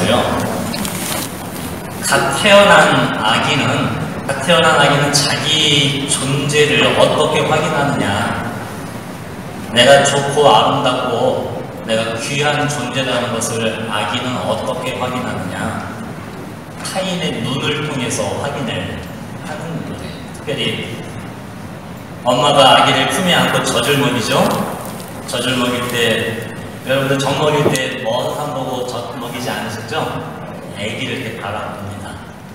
중에서요, 갓 태어난 아기는 자기 존재를 어떻게 확인하느냐, 내가 좋고 아름답고 내가 귀한 존재라는 것을 아기는 어떻게 확인하느냐, 타인의 눈을 통해서 확인을 하는 거예요. 특별히 엄마가 아기를 품에 안고 젖을 먹이죠. 젖을 먹일 때, 여러분들 젖 먹일 때 먼 산 보고 젖 먹이지 않으셨죠? 아기를 이렇게 바라봅니다.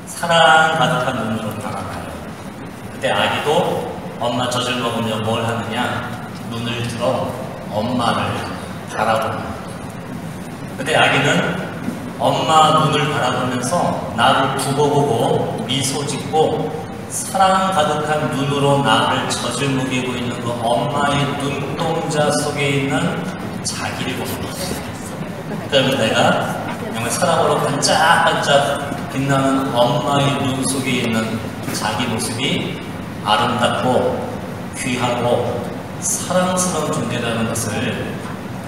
사랑 가득한 눈으로 바라봐요. 그때 아기도 엄마 젖을 먹으며 뭘 하느냐? 눈을 들어 엄마를 바라봅니다. 그때 아기는 엄마 눈을 바라보면서 나를 두고 보고 미소 짓고 사랑 가득한 눈으로 나를 젖을 먹이고 있는 그 엄마의 눈동자 속에 있는 자기를 봅니다. 그러면 내가 정말 사랑으로 반짝반짝 빛나는 엄마의 눈 속에 있는 자기 모습이 아름답고 귀하고 사랑스러운 존재라는 것을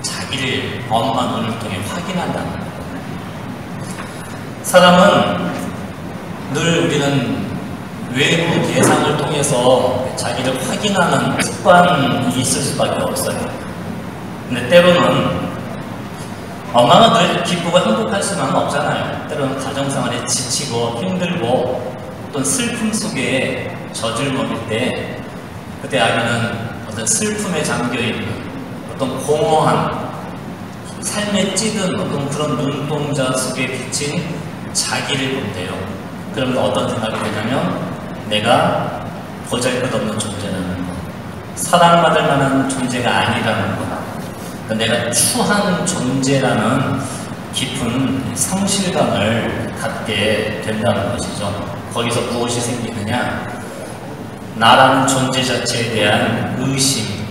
자기를 엄마 눈을 통해 확인한다는 거예요. 사람은 늘 우리는 외부 대상을 통해서 자기를 확인하는 습관이 있을 수밖에 없어요. 근데 때로는 엄마가 늘 기쁘고 행복할 수는 없잖아요. 때로는 가정생활에 지치고 힘들고 어떤 슬픔 속에 젖을 먹일 때 그때 아기는 어떤 슬픔에 잠겨있는 어떤 공허한 삶에 찌든 어떤 그런 눈동자 속에 비친 자기를 본대요. 그러면 어떤 생각이 드냐면 내가 보잘것없는 존재라는 것, 사랑받을 만한 존재가 아니라는 것, 내가 추한 존재라는 깊은 상실감을 갖게 된다는 것이죠. 거기서 무엇이 생기느냐? 나라는 존재 자체에 대한 의심,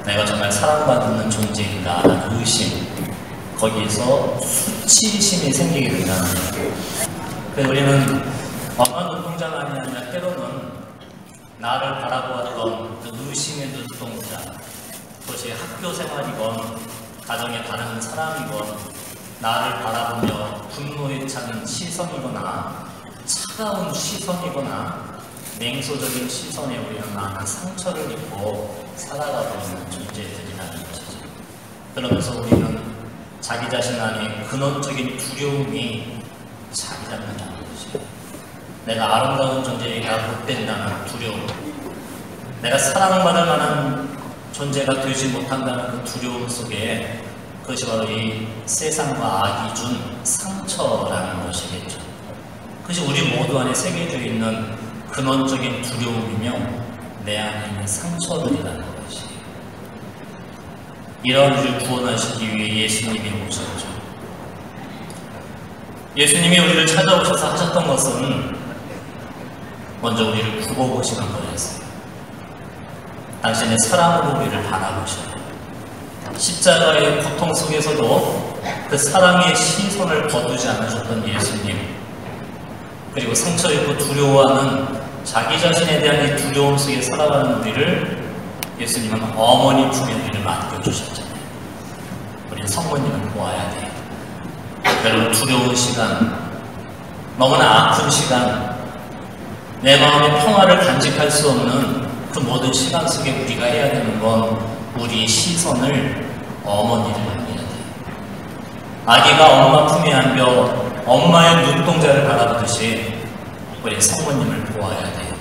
내가 정말 사랑받는 존재인가 하는 의심, 거기에서 수치심이 생기게 된다는 거예요. 그래서 우리는 엄마 눈동자만이 아니라 때로는 나를 바라보았던 그 의심의 눈동자, 그것이 학교 생활이건 가정의 다른 사람이건 나를 바라보며 분노에 찬 시선이거나 차가운 시선이거나 냉소적인 시선에 우리는 많은 상처를 입고 살아가고 있는 존재들이라는 것이죠. 그러면서 우리는 자기 자신 안에 근원적인 두려움이 자리 잡는다는 것이에요. 내가 아름다운 존재가 못 된다는 두려움, 내가 사랑받을 만한 존재가 되지 못한다는 그 두려움 속에 그것이 바로 이 세상과 악이 준 상처라는 것이겠죠. 그것이 우리 모두 안에 새겨져 있는 근원적인 두려움이며 내 안에 있는 상처들이라는 것이에요. 이런 우리를 구원하시기 위해 예수님이 오셨죠. 예수님이 우리를 찾아오셔서 하셨던 것은 먼저 우리를 굽어보시는 거였어요. 당신의 사랑으로 우리를 바라보셔요. 십자가의 고통 속에서도 그 사랑의 시선을 거두지 않으셨던 예수님, 그리고 상처 입고 두려워하는 자기 자신에 대한 이 두려움 속에 살아가는 우리를 예수님은 어머니 품에 우리를 맡겨주셨잖아요. 우리는 성모님을 보아야 돼요. 여러분, 두려운 시간, 너무나 아픈 시간, 내 마음의 평화를 간직할 수 없는 그 모든 시간 속에 우리가 해야 되는 건 우리의 시선을 어머니를 향해야 돼요. 아기가 엄마 품에 안겨 엄마의 눈동자를 바라보듯이 우리 성모님을 보아야 돼요.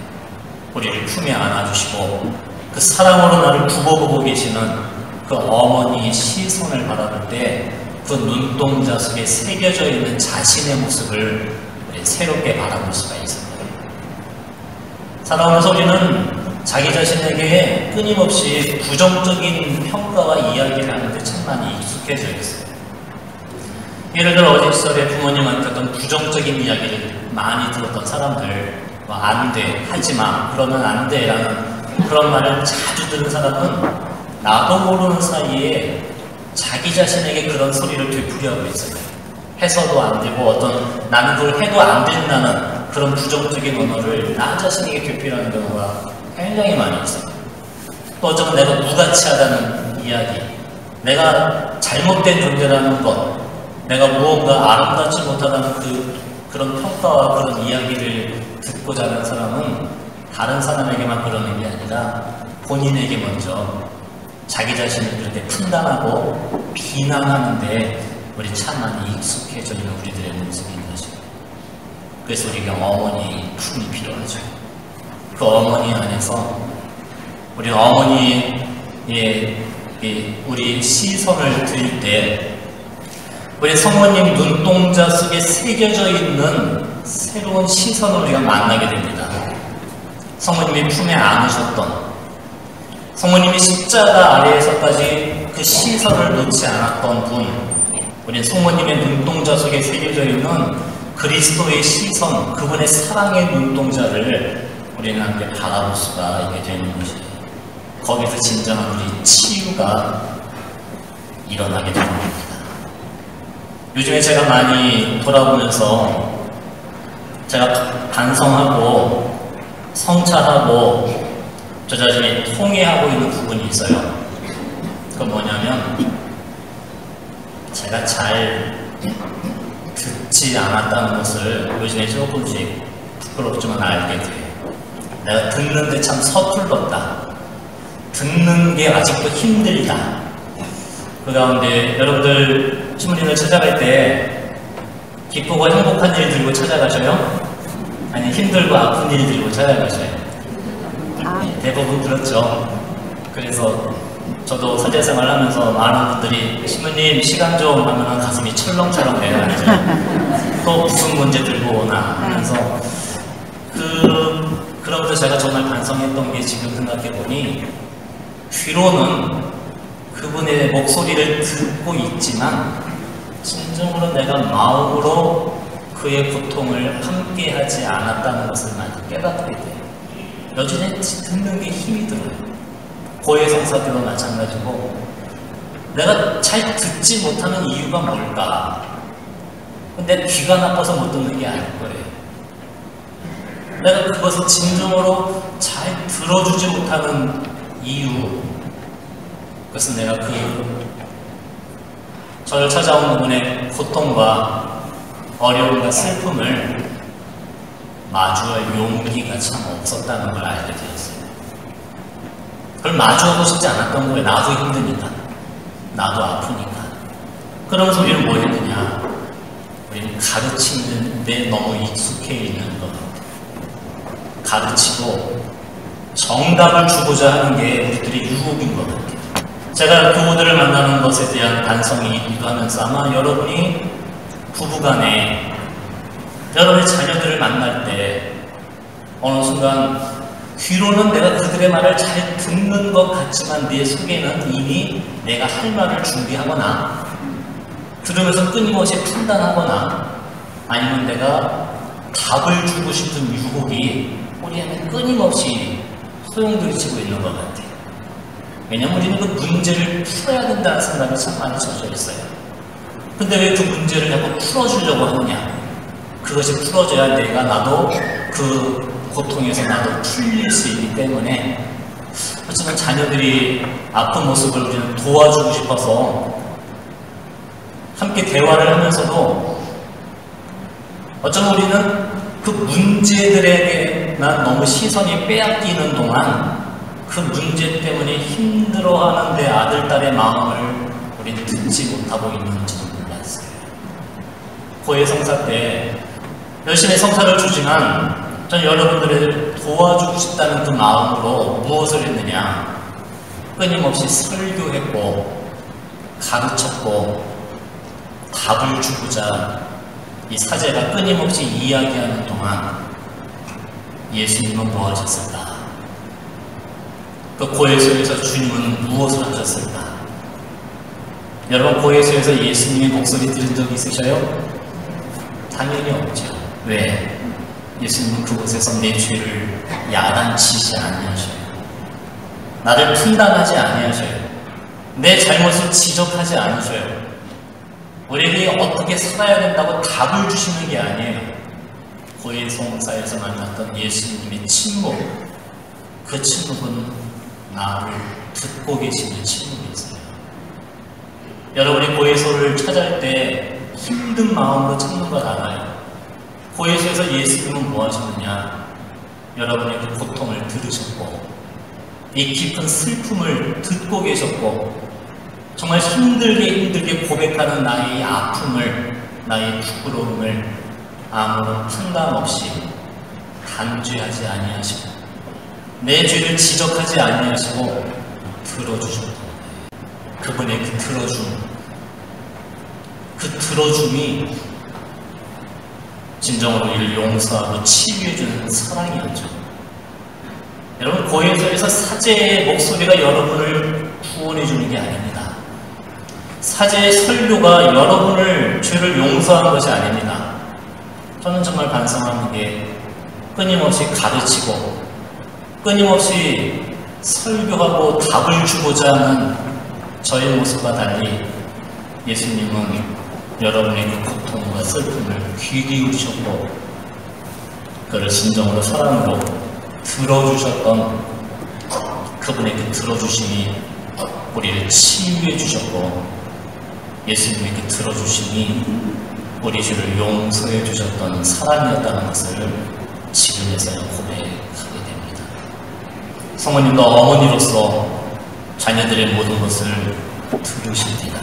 우리를 품에 안아주시고 그 사랑으로 나를 굽어보고 계시는 그 어머니의 시선을 바라볼 때 그 눈동자 속에 새겨져 있는 자신의 모습을 우리 새롭게 바라볼 수가 있어요. 살아오면서 우리는 자기 자신에게 끊임없이 부정적인 평가와 이야기를 하는데 참 많이 익숙해져 있어요. 예를 들어 어린 시절에 부모님한테 어떤 부정적인 이야기를 많이 들었던 사람들, 안 돼, 하지 마, 그러면 안 돼 라는 그런 말을 자주 들은 사람은 나도 모르는 사이에 자기 자신에게 그런 소리를 되풀이하고 있어요. 해서도 안 되고 어떤 나는 그걸 해도 안 된다는 그런 부정적인 언어를 나 자신에게 되풀이하는 경우가 굉장히 많이 있어요. 또 어쩌면 내가 무가치하다는 이야기, 내가 잘못된 존재라는 것, 내가 무언가 아름답지 못하다는 그런 평가와 그런 이야기를 듣고자 하는 사람은 다른 사람에게만 그러는 게 아니라 본인에게 먼저 자기 자신을 그렇게 판단하고 비난하는데 우리 참 많이 익숙해져 있는 우리들의 모습인 것입니다. 그래서 우리가 어머니의 품이 필요하죠. 그 어머니 안에서 우리 어머니의 우리 시선을 들 때 우리 성모님 눈동자 속에 새겨져 있는 새로운 시선을 우리가 만나게 됩니다. 성모님이 품에 안으셨던, 성모님이 십자가 아래에서까지 그 시선을 놓지 않았던 분, 우리 성모님의 눈동자 속에 새겨져 있는 그리스도의 시선, 그분의 사랑의 눈동자를 우리는 함께 바라볼 수가 있게 되는 것이에요. 거기서 진정한 우리 치유가 일어나게 되는 겁니다. 요즘에 제가 많이 돌아보면서 제가 반성하고 성찰하고 저 자신이 통회하고 있는 부분이 있어요. 그건 뭐냐면 제가 잘 듣지 않았다는 것을 요즘에 조금씩 부끄럽지만 알게 돼요. 내가 듣는데 참 서툴렀다. 듣는 게 아직도 힘들다. 그 가운데 여러분들 신부님을 찾아갈 때 기쁘고 행복한 일 들고 찾아가셔요? 아니 힘들고 아픈 일 들고 찾아가셔요? 대부분 그렇죠. 그래서 저도 사제생활 하면서 많은 분들이 신부님 시간 좀 하면 가슴이 철렁철렁 내려가죠. 또 무슨 문제 들고 오나 하면서 그러면서 제가 정말 반성했던 게 지금 생각해보니 귀로는 그분의 목소리를 듣고 있지만 진정으로 내가 마음으로 그의 고통을 함께하지 않았다는 것을 많이 깨닫게 돼요. 여전히 듣는 게 힘이 들어요. 고해성사 때도 마찬가지고 내가 잘 듣지 못하는 이유가 뭘까? 내 귀가 나빠서 못 듣는 게 아닐 거예요. 내가 그것을 진정으로 잘 들어주지 못하는 이유, 그것은 내가 저를 찾아온 분의 고통과 어려움과 슬픔을 마주할 용기가 참 없었다는 걸 알게 되었어요. 그걸 마주하고 싶지 않았던 거예요. 나도 힘드니까, 나도 아프니까. 그러면서 우리는 뭐 했느냐? 우리는 가르치는 데 너무 익숙해 있는 것 같아요. 가르치고 정답을 주고자 하는 게 우리들의 유혹인 것 같아요. 제가 교우들을 만나는 것에 대한 반성이기도 하면서 아마 여러분이 부부간에 여러분의 자녀들을 만날 때 어느 순간 귀로는 내가 그들의 말을 잘 듣는 것 같지만 내 속에는 이미 내가 할 말을 준비하거나 들으면서 끊임없이 판단하거나 아니면 내가 답을 주고 싶은 유혹이 우리 안에 끊임없이 소용돌이치고 있는 것 같아요. 왜냐면 우리는 그 문제를 풀어야 된다는 생각이 참 많이 젖어 있어요. 근데 왜 그 문제를 자꾸 풀어주려고 하느냐? 그것이 풀어져야 내가 나도 그 고통에서 나도 풀릴 수 있기 때문에 하지만 자녀들이 아픈 모습을 우리는 도와주고 싶어서 함께 대화를 하면서도 어쩌면 우리는 그 문제들에게만 너무 시선이 빼앗기는 동안 그 문제 때문에 힘들어하는 내 아들, 딸의 마음을 우리는 듣지 못하고 있는지도 몰랐어요. 고해성사 때 열심히 성사를 주지만 전 여러분들을 도와주고 싶다는 그 마음으로 무엇을 했느냐? 끊임없이 설교했고 가르쳤고 답을 주고자 이 사제가 끊임없이 이야기하는 동안 예수님은 뭐 하셨을까? 그 고해소에서 주님은 무엇을 하셨을까? 여러분 고해소에서 예수님의 목소리 들은 적 있으셔요? 당연히 없죠. 왜? 예수님은 그곳에서 내 죄를 야단치지 아니하셔요. 나를 판단하지 아니하셔요. 내 잘못을 지적하지 않으셔요. 우리에게 어떻게 살아야 된다고 답을 주시는 게 아니에요. 고해성사에서 만났던 예수님의 침묵, 그 침묵은 나를 듣고 계시는 침묵이었어요. 여러분이 고해소를 찾아올 때 힘든 마음으로 찾는 걸 알아요. 고해에서 예수님은 뭐 하셨느냐? 여러분의 그 고통을 들으셨고, 이 깊은 슬픔을 듣고 계셨고, 정말 힘들게 고백하는 나의 아픔을, 나의 부끄러움을 아무런 판단 없이 단죄하지 아니하시고, 내 죄를 지적하지 아니하시고 들어주셨다. 그분의 그 들어줌이 진정으로 이를 용서하고 치유해주는 사랑이었죠. 여러분, 고해에서 사제의 목소리가 여러분을 구원해주는 게 아닙니다. 사제의 설교가 여러분을 죄를 용서하는 것이 아닙니다. 저는 정말 반성하는 게 끊임없이 가르치고 끊임없이 설교하고 답을 주고자 하는 저의 모습과 달리 예수님은 여러분의 그 고통과 슬픔을 귀 기울이셨고 그를 진정으로 사랑으로 들어주셨던 그분의 그 들어주심이 우리를 치유해 주셨고, 예수님의 그 들어주심이 우리 죄를 용서해 주셨던 사랑이었다는 것을 지금에서야 고백하게 됩니다. 성모님도 어머니로서 자녀들의 모든 것을 들으십니다.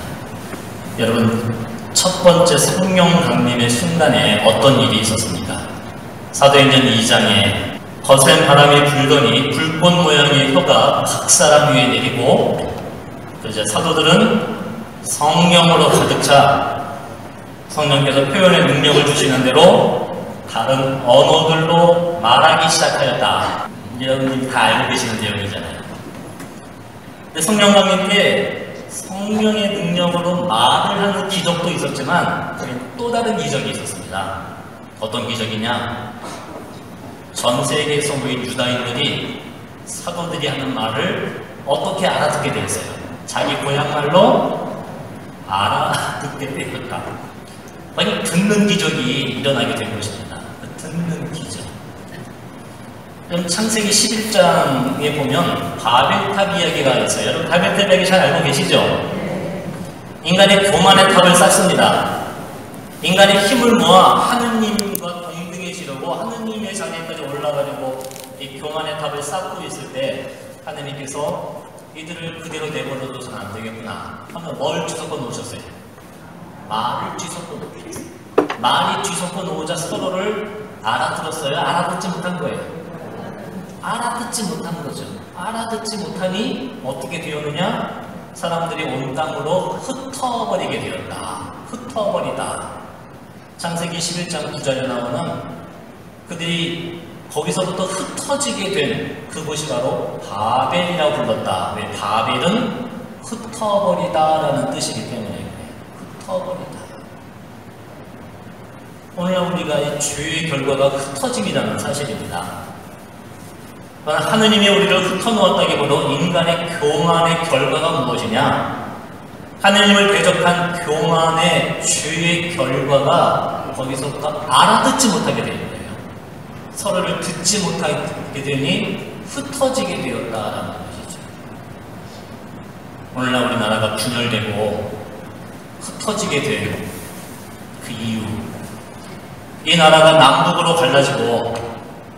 여러분, 첫 번째 성령 강림의 순간에 어떤 일이 있었습니까? 사도행전 2장에 거센 바람이 불더니 불꽃 모양의 혀가 각 사람 위에 내리고, 이제 사도들은 성령으로 가득 차 성령께서 표현의 능력을 주시는 대로 다른 언어들로 말하기 시작하였다. 여러분들이 다 알고 계시는 내용이잖아요. 근데 성령 강림 때 성령의 능력으로 말을 하는 기적도 있었지만 또 다른 기적이 있었습니다. 어떤 기적이냐? 전 세계에서 모인 유다인들이 사도들이 하는 말을 어떻게 알아듣게 되었어요. 자기 고향말로 알아듣게 되었다. 만약 듣는 기적이 일어나게 된 것입니다. 듣는 기적. 그럼 창세기 11장에 보면 바벨탑 이야기가 있어요. 여러분, 바벨탑 이야기 잘 알고 계시죠? 인간의 교만의 탑을 쌓습니다. 인간의 힘을 모아 하느님과 동등해지려고 하느님의 자리까지 올라가려고 이 교만의 탑을 쌓고 있을 때 하느님께서 이들을 그대로 내버려둬서는 안 되겠구나 하면 뭘 뒤섞어 놓으셨어요? 말을 뒤섞어 놓으셨어요. 말이 뒤섞어 놓으자 서로를 알아들었어요? 알아듣지 못한 거예요? 알아듣지 못한 거죠. 알아듣지 못하니 어떻게 되었느냐? 사람들이 온 땅으로 흩어버리게 되었다. 흩어버리다. 창세기 11장 9절에 나오는 그들이 거기서부터 흩어지게 된 그곳이 바로 바벨이라고 불렀다. 왜? 바벨은 흩어버리다라는 뜻이기 때문에 그래요. 흩어버리다. 오늘날 우리가 이 죄의 결과가 흩어짐이라는 사실입니다. 하느님이 우리를 흩어놓았다기보다 인간의 교만의 결과가 무엇이냐? 하느님을 대적한 교만의 죄의 결과가 거기서부터 알아듣지 못하게 되는 거예요. 서로를 듣지 못하게 되니 흩어지게 되었다라는 것이죠. 오늘날 우리나라가 분열되고 흩어지게 된 그 이유, 이 나라가 남북으로 갈라지고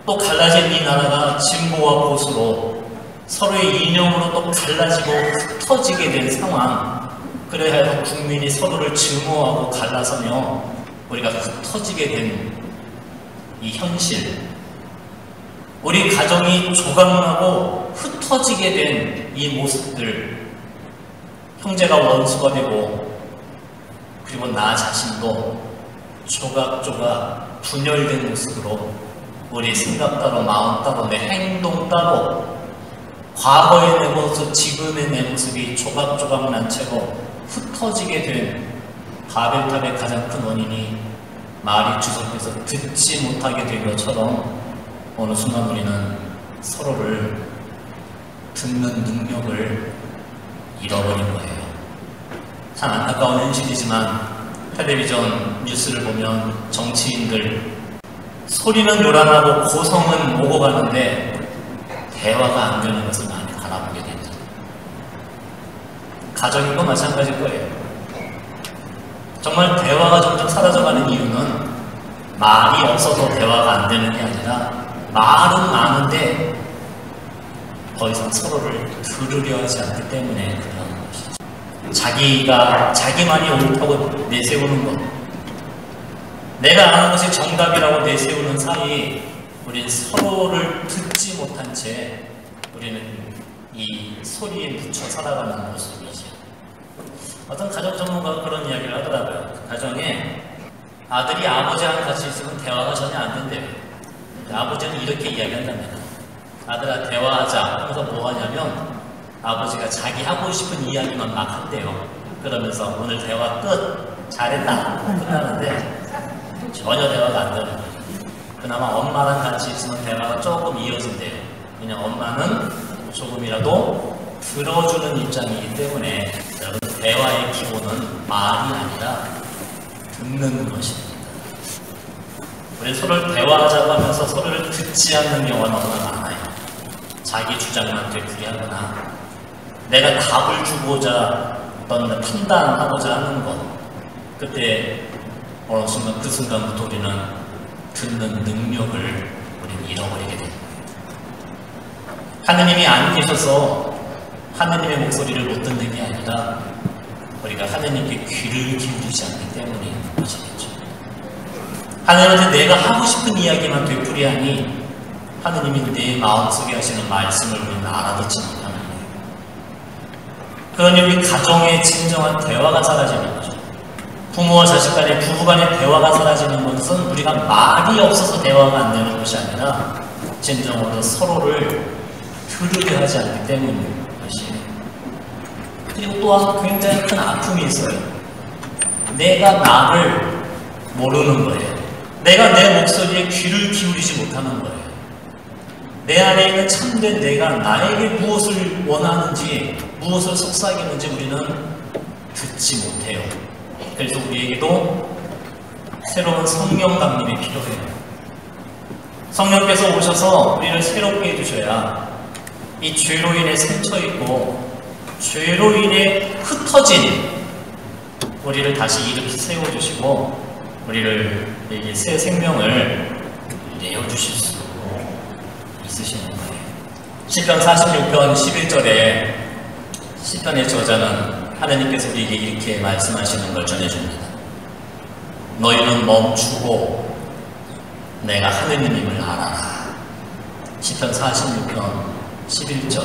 또 갈라진 이 나라가 진보와 보수로 서로의 이념으로 또 갈라지고 흩어지게 된 상황, 그래야 국민이 서로를 증오하고 갈라서며 우리가 흩어지게 된 이 현실, 우리 가정이 조각나고 흩어지게 된 이 모습들, 형제가 원수가 되고 그리고 나 자신도 조각조각 분열된 모습으로 우리 생각 따로 마음 따로 내 행동 따로 과거의 내 모습, 지금의 내 모습이 조각조각 난 채로 흩어지게 된 바벨탑의 가장 큰 원인이 말이 주석해서 듣지 못하게 된 것처럼 어느 순간 우리는 서로를 듣는 능력을 잃어버린 거예요. 참 안타까운 현실이지만 텔레비전 뉴스를 보면 정치인들 소리는 요란하고 고성은 오고 가는데 대화가 안 되는 것을 많이 바라보게 됩니다. 가정인도 마찬가지일 거예요. 정말 대화가 점점 사라져가는 이유는 말이 없어서 대화가 안 되는 게 아니라 말은 많은데 더 이상 서로를 들으려 하지 않기 때문에 그런 것이죠. 자기만이 옳다고 내세우는 것, 내가 아는 것이 정답이라고 내세우는 사이 우리는 서로를 듣지 못한 채 우리는 이 소리에 묻혀 살아가는 모습이죠. 어떤 가정 전문가가 그런 이야기를 하더라고요. 가정에 아들이 아버지랑 같이 있으면 대화가 전혀 안 된대요. 아버지는 이렇게 이야기한답니다. 아들아 대화하자 하면서 뭐 하냐면 아버지가 자기 하고 싶은 이야기만 막 한대요. 그러면서 오늘 대화 끝! 잘했다! 끝나는데 전혀 대화가 안 되는 거예요. 그나마 엄마랑 같이 있으면 대화가 조금 이어진대요. 그냥 엄마는 조금이라도 들어주는 입장이기 때문에 여러분 대화의 기본은 말이 아니라 듣는 것입니다. 우리 서로를 대화하자고 하면서 서로를 듣지 않는 경우가 너무나 많아요. 자기 주장만 되풀이하거나 내가 답을 주고자 어떤 판단하고자 하는 것, 그때 어느 순간 그 순간부터 우리는 듣는 능력을 우리는 잃어버리게 됩니다. 하느님이 안 계셔서 하느님의 목소리를 못 듣는 게 아니라 우리가 하느님께 귀를 기울이지 않기 때문인 것이겠죠. 하느님한테 내가 하고 싶은 이야기만 되풀이하니 하느님이 내 마음속에 하시는 말씀을 우리는 알아듣지 못하는 거예요. 그러니 우리 가정의 진정한 대화가 사라지는 거죠. 부모와 자식 간의 부부 간의 대화가 사라지는 것은 우리가 말이 없어서 대화가 안 되는 것이 아니라 진정으로 서로를 들으려 하지 않기 때문인 것이에요. 그리고 또한 굉장히 큰 아픔이 있어요. 내가 나를 모르는 거예요. 내가 내 목소리에 귀를 기울이지 못하는 거예요. 내 안에 있는 참된 내가 나에게 무엇을 원하는지, 무엇을 속삭이는지 우리는 듣지 못해요. 그래서 우리에게도 새로운 성령 강림이 필요해요. 성령께서 오셔서 우리를 새롭게 해주셔야 이 죄로 인해 상처있고 죄로 인해 흩어진 우리를 다시 일으켜 세워주시고 우리를 새 생명을 내어주실 수 있으시는 거예요. 시편 46편 11절에 시편의 저자는 하나님께서 우리에게 이렇게 말씀하시는 걸 전해줍니다. 너희는 멈추고 내가 하느님임을 알아라. 시편 46편 11절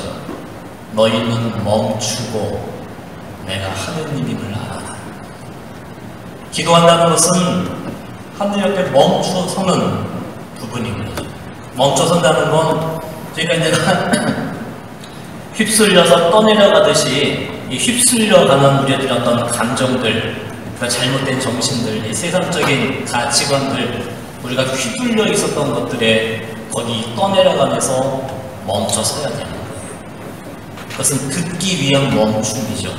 너희는 멈추고 내가 하느님임을 알아라. 기도한다는 것은 하느님 앞에 멈춰서는 부분인 거죠. 멈춰선다는 건 저희가 내가 휩쓸려서 떠내려가듯이 이 휩쓸려가는 우리의 어떤 감정들, 그러니까 잘못된 정신들, 이 세상적인 가치관들, 우리가 휘둘려 있었던 것들에 거기 떠내려가면서 멈춰서야 되는 거예요. 그것은 듣기 위한 멈춤이죠.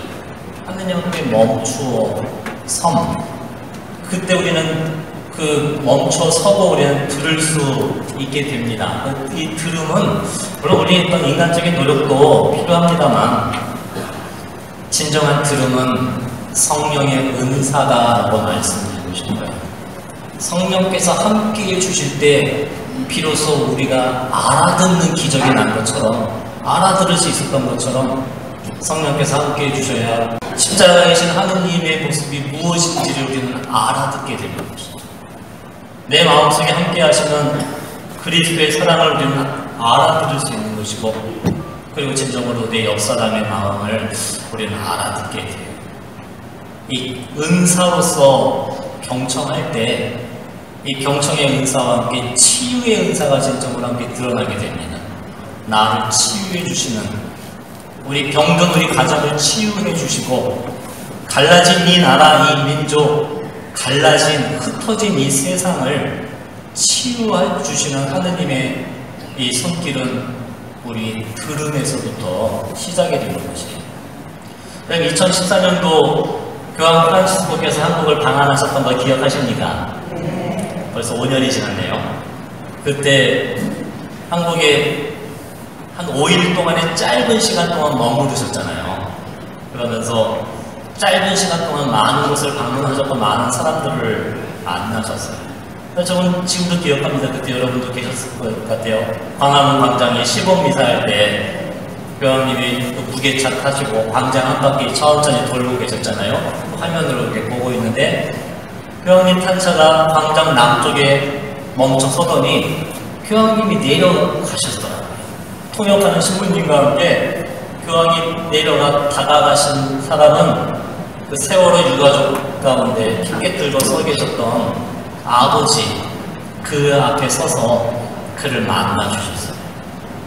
하느님 앞에 멈추어 섬. 그때 우리는 그 멈춰서고 우리는 들을 수 있게 됩니다. 이 들음은 물론 우리 어떤 인간적인 노력도 필요합니다만 진정한 들음은 성령의 은사다라고 말씀드리고 싶어요. 성령께서 함께해 주실 때 비로소 우리가 알아듣는 기적이 난 것처럼 알아들을 수 있었던 것처럼 성령께서 함께해 주셔야 십자가에 계신 하느님의 모습이 무엇인지를 우리는 알아듣게 되는 것이죠. 내 마음속에 함께 하시는 그리스도의 사랑을 우리는 알아들을 수 있는 것이고 그리고 진정으로 내 옆사람의 마음을 우리는 알아듣게 돼요. 이 은사로서 경청할 때 이 경청의 은사와 함께 치유의 은사가 진정으로 함께 드러나게 됩니다. 나를 치유해 주시는 우리 병든 우리 가정을 치유해 주시고 갈라진 이 나라 이 민족 갈라진 흩어진 이 세상을 치유해 주시는 하느님의 이 손길은 우리 들음에서부터 시작이 되는 것이에요. 2014년도 교황 프란치스코께서 한국을 방한하셨던 거 기억하십니까? 벌써 5년이 지났네요. 그때 한국에 한 5일 동안의 짧은 시간 동안 머무르셨잖아요. 그러면서 짧은 시간 동안 많은 곳을 방문하셨고 많은 사람들을 만나셨어요. 저는 지금도 기억합니다. 그때 여러분도 계셨을 것 같아요. 광화문 광장에 시범미사할 때 교황님이 무게차 타시고 광장 한 바퀴 천천히 돌고 계셨잖아요. 화면으로 이렇게 보고 있는데 교황님 탄 차가 광장 남쪽에 멈춰 서더니 교황님이 내려가셨더라고요. 통역하는 신부님과 함께 교황이 내려가 다가가신 사람은 그 세월호 유가족 가운데 피켓 들고 서 계셨던 아버지, 그 앞에 서서 그를 만나 주셨어요.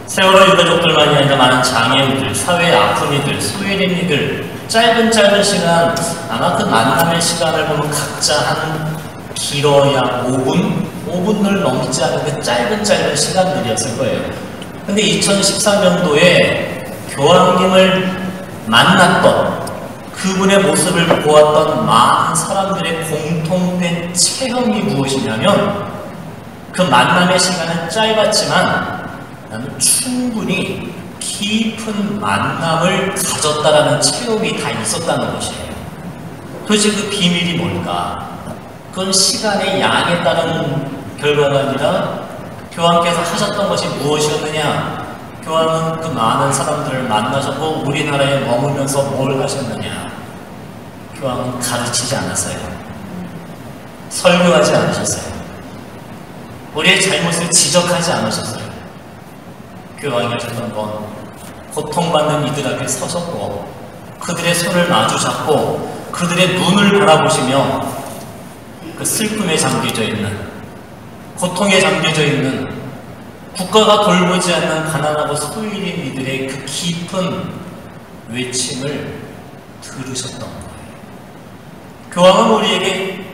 세월호 유가족들만이 아니라 많은 장애인들, 사회의 아픔이들, 소외인이들, 짧은 시간, 아마 그 만남의 시간을 보면 각자 한 길어야 5분을 넘지 않은 그 짧은 시간들이었을 거예요. 근데 2014년도에 교황님을 만났던 그분의 모습을 보았던 많은 사람들의 공통된 체험이 무엇이냐면 그 만남의 시간은 짧았지만 나는 충분히 깊은 만남을 가졌다라는 체험이 다 있었다는 것이에요. 도대체 그 비밀이 뭘까? 그건 시간의 양에 따른 결과가 아니라 교황께서 하셨던 것이 무엇이었느냐? 교황은 그 많은 사람들을 만나셨고 우리나라에 머물면서 뭘 하셨느냐? 교황은 가르치지 않았어요. 설교하지 않으셨어요. 우리의 잘못을 지적하지 않으셨어요. 교황이 하셨던 건 고통받는 이들 앞에 서셨고 그들의 손을 마주 잡고 그들의 눈을 바라보시며 그 슬픔에 잠겨져 있는, 고통에 잠겨져 있는, 국가가 돌보지 않는 가난하고 소외인 이들의 그 깊은 외침을 들으셨던 거예요. 교황은 우리에게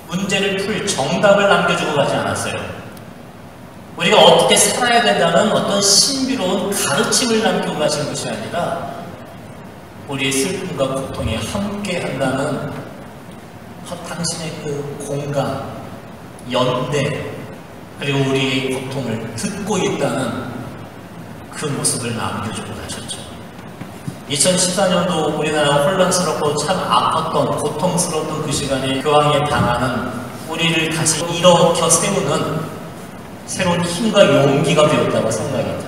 문제를 풀 정답을 남겨주고 가지 않았어요. 우리가 어떻게 살아야 된다는 어떤 신비로운 가르침을 남기고 가신 것이 아니라 우리의 슬픔과 고통에 함께 한다는 당신의 그 공감, 연대, 그리고 우리의 고통을 듣고 있다는 그 모습을 남겨주고 가셨죠. 2014년도 우리나라가 혼란스럽고 참 아팠던, 고통스러웠던 그 시간에 교황의 방안은 우리를 다시 일으켜 세우는 새로운 힘과 용기가 되었다고 생각이 들어요.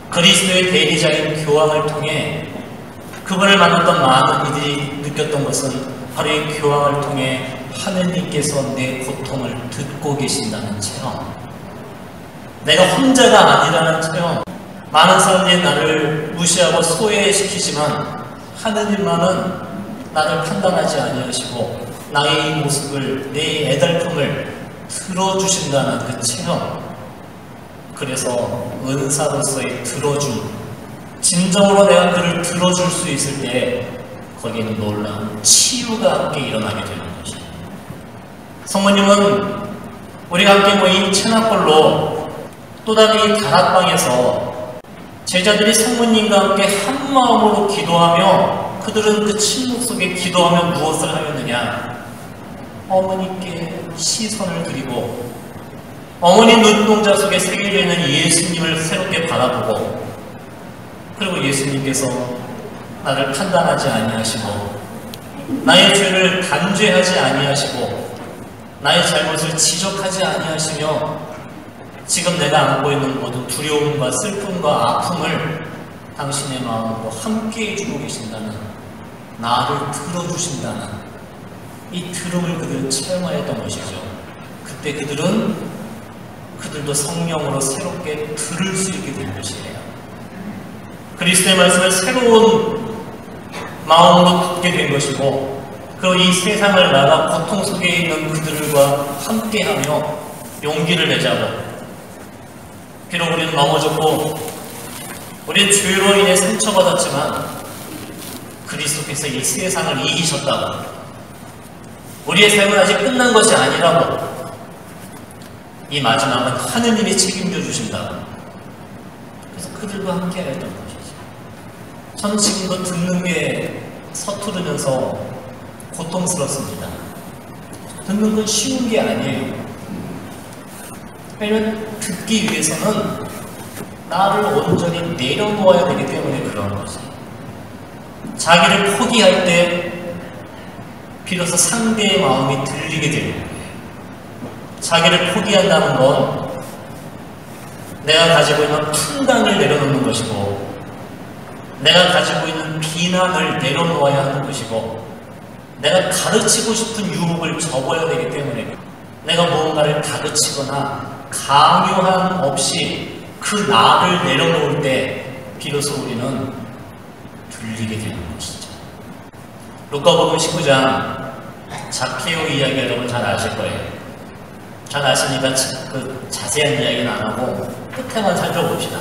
그리스도의 대리자인 교황을 통해 그분을 만났던 많은 이들이 느꼈던 것은 바로 이 교황을 통해 하느님께서 내 고통을 듣고 계신다는 체험, 내가 혼자가 아니라는 체험. 많은 사람들이 나를 무시하고 소외시키지만 하느님만은 나를 판단하지 아니하시고 나의 이 모습을, 내 애달픔을 들어주신다는 그 체험. 그래서 은사로서의 들어줌, 진정으로 내가 그를 들어줄 수 있을 때 거기에는 놀라운 치유가 함께 일어나게 되는 것이에요. 성모님은 우리가 함께 모인 체납골로 또 다른 이 다락방에서 제자들이 성모님과 함께 한 마음으로 기도하며 그들은 그 침묵 속에 기도하며 무엇을 하였느냐? 어머니께 시선을 드리고 어머니 눈동자 속에 새겨져 있는 예수님을 새롭게 바라보고, 그리고 예수님께서 나를 판단하지 아니하시고 나의 죄를 단죄하지 아니하시고 나의 잘못을 지적하지 아니하시며 지금 내가 안고 있는 모든 두려움과 슬픔과 아픔을 당신의 마음으로 함께 해주고 계신다는, 나를 들어주신다는 이 들음을 그들은 체험하였던 것이죠. 그때 그들도 성령으로 새롭게 들을 수 있게 된 것이에요. 그리스도의 말씀을 새로운 마음으로 듣게 된 것이고, 그리고 이 세상을 나가 고통 속에 있는 그들과 함께하며 용기를 내자고, 비록 우리는 넘어졌고 우리는 죄로 인해 상처받았지만 그리스도께서 이 세상을 이기셨다고, 우리의 삶은 아직 끝난 것이 아니라고, 이 마지막은 하느님이 책임져 주신다고, 그래서 그들과 함께 했던 것이죠. 저는 지금도 듣는 게 서투르면서 고통스럽습니다. 듣는 건 쉬운 게 아니에요. 왜냐면 듣기 위해서는 나를 온전히 내려놓아야 되기 때문에 그런 거지. 자기를 포기할 때 비로소 상대의 마음이 들리게 되는 거예요. 자기를 포기한다는 건 내가 가지고 있는 판단을 내려놓는 것이고, 내가 가지고 있는 비난을 내려놓아야 하는 것이고, 내가 가르치고 싶은 유혹을 접어야 되기 때문에 내가 무언가를 가르치거나 강요함 없이 그 나를 내려놓을 때 비로소 우리는 들리게 되는 것이죠. 루카복음 19장 zak케오 이야기 여러분 잘 아실 거예요. 잘 아시니까 그 자세한 이야기는 안 하고 끝에만 살펴봅시다.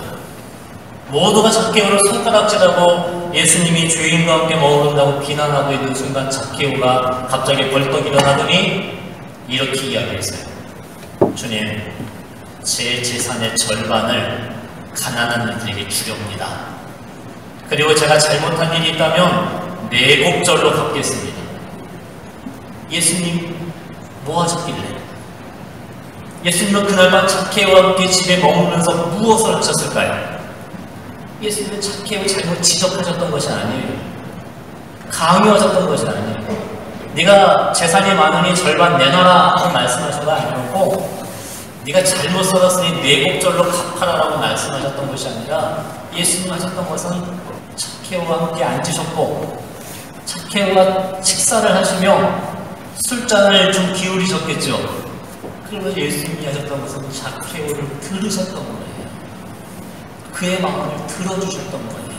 모두가 zak케오를 손가락질하고 예수님이 죄인과 함께 머무른다고 비난하고 있는 순간 zak케오가 갑자기 벌떡 일어나더니 이렇게 이야기했어요. 주님, 제 재산의 절반을 가난한 이들에게 주렵니다. 그리고 제가 잘못한 일이 있다면 내곡절로 갚겠습니다. 예수님 뭐 하셨길래? 예수님은 그날 밤 zak케오와 함께 집에 머무르면서 무엇을 하셨을까요? 예수님은 zak케오 잘못 지적하셨던 것이 아니에요. 강요하셨던 것이 아니에요. 네가 재산이 많으니 절반 내놔라 하고 말씀하셔가 아니었고, 네가 잘못 살았으니 내곡절로 갚아라라고 말씀하셨던 것이 아니라, 예수님 하셨던 것은 zak케오와 함께 앉으셨고 zak케오가 식사를 하시며 술잔을 좀 기울이셨겠죠. 그러면서 예수님이 하셨던 것은 zak케오를 들으셨던 거예요. 그의 마음을 들어주셨던 거예요.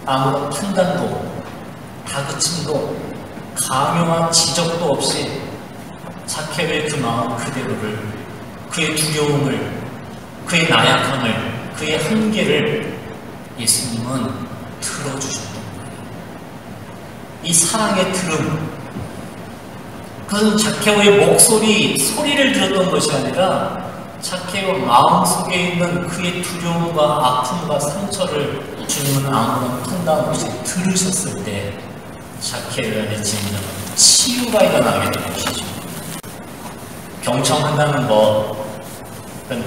아무런 판단도 다그침도 강요한 지적도 없이 zak케오의 그 마음 그대로를, 그의 두려움을, 그의 나약함을, 그의 한계를 예수님은 들어주셨던 거예요. 이 사랑의 들음, 그것은 zak케오의 목소리, 소리를 들었던 것이 아니라 zak케오 마음속에 있는 그의 두려움과 아픔과 상처를 주님은 아무런 판단 없이 들으셨을 때 zak케오 안에 진정한 치유가 일어나게 된 것이죠. 경청한다는 것,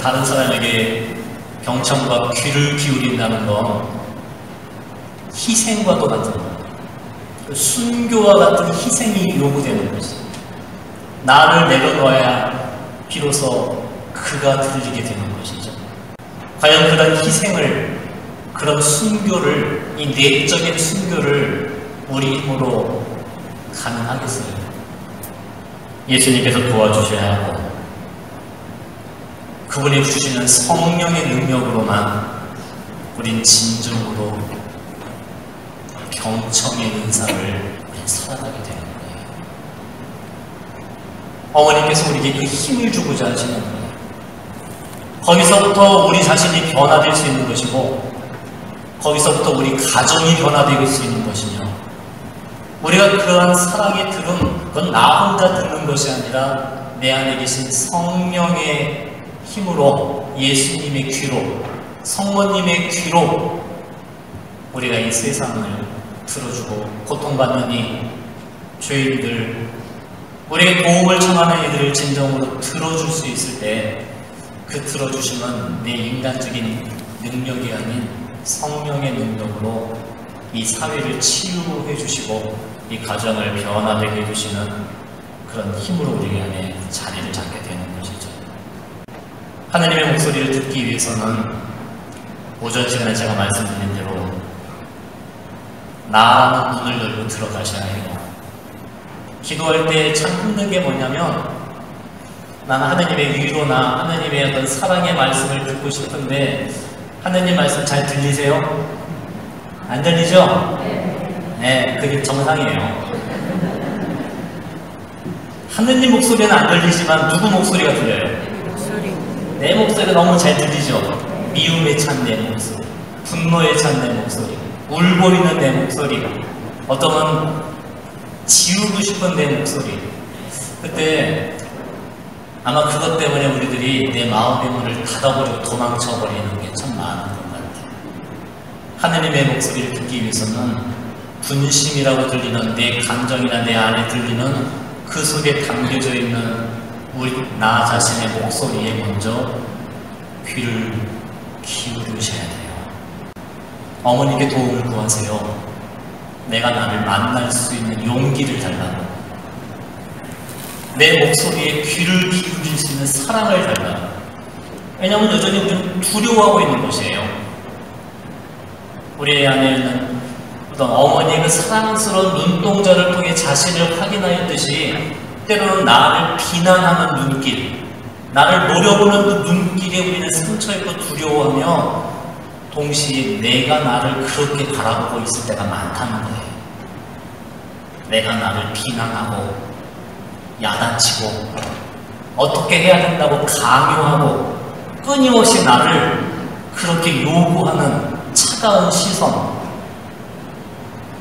다른 사람에게 경청과 귀를 기울인다는 건 희생과 똑같은 것, 순교와 같은 희생이 요구되는 것이죠. 나를 내려놓아야 비로소 그가 들리게 되는 것이죠. 과연 그런 희생을, 그런 순교를, 이 내적인 순교를 우리 힘으로 가능하겠어요? 예수님께서 도와주셔야 하고, 그분이 주시는 성령의 능력으로만 우린 진정으로 경청의 은사를 우린 살아가게 되는 거예요. 어머니께서 우리에게 그 힘을 주고자 하시는 거예요. 거기서부터 우리 자신이 변화될 수 있는 것이고, 거기서부터 우리 가정이 변화될 수 있는 것이며, 우리가 그러한 사랑의 들음, 그건 나 혼자 듣는 것이 아니라 내 안에 계신 성령의 힘으로, 예수님의 귀로, 성모님의 귀로 우리가 이 세상을 들어주고, 고통받는 이 죄인들, 우리에게 도움을 청하는 이들을 진정으로 들어줄 수 있을 때, 그 들어주심은 내 인간적인 능력이 아닌 성령의 능력으로 이 사회를 치유해 주시고 이 가정을 변화되게 해주시는 그런 힘으로 우리 안에 자리를 잡게 되는 것이죠. 하나님의 목소리를 듣기 위해서는 오전 시간에 제가 말씀드린 대로 나라는 문을 열고 들어가셔야 해요. 기도할 때 참 힘든 게 뭐냐면, 나는 하나님의 위로나 하나님의 어떤 사랑의 말씀을 듣고 싶은데 하나님 말씀 잘 들리세요? 안 들리죠? 네, 그게 정상이에요. 하느님 목소리는 안 들리지만 누구 목소리가 들려요? 내 목소리가 너무 잘 들리죠? 미움에 찬 내 목소리, 분노에 찬 내 목소리, 울보이는 내 목소리, 어떤 지우고 싶은 내 목소리. 그때 아마 그것 때문에 우리들이 내 마음의 문을 닫아버리고 도망쳐버리는 게 참 많은 것 같아요. 하느님의 목소리를 듣기 위해서는 분심이라고 들리는 내 감정이나 내 안에 들리는 그 속에 담겨져 있는 나 자신의 목소리에 먼저 귀를 기울이셔야 돼요. 어머니께 도움을 구하세요. 내가 나를 만날 수 있는 용기를 달라고, 내 목소리에 귀를 기울일 수 있는 사랑을 달라고. 왜냐하면 여전히 우리는 두려워하고 있는 것이에요. 우리 안에 있는 어떤 어머니의 그 사랑스러운 눈동자를 통해 자신을 확인하였듯이 때로는 나를 비난하는 눈길, 나를 노려보는 그 눈길에 우리는 상처입고 두려워하며 동시에 내가 나를 그렇게 바라보고 있을 때가 많다는 거예요. 내가 나를 비난하고 야단치고 어떻게 해야 된다고 강요하고 끊임없이 나를 그렇게 요구하는 차가운 시선,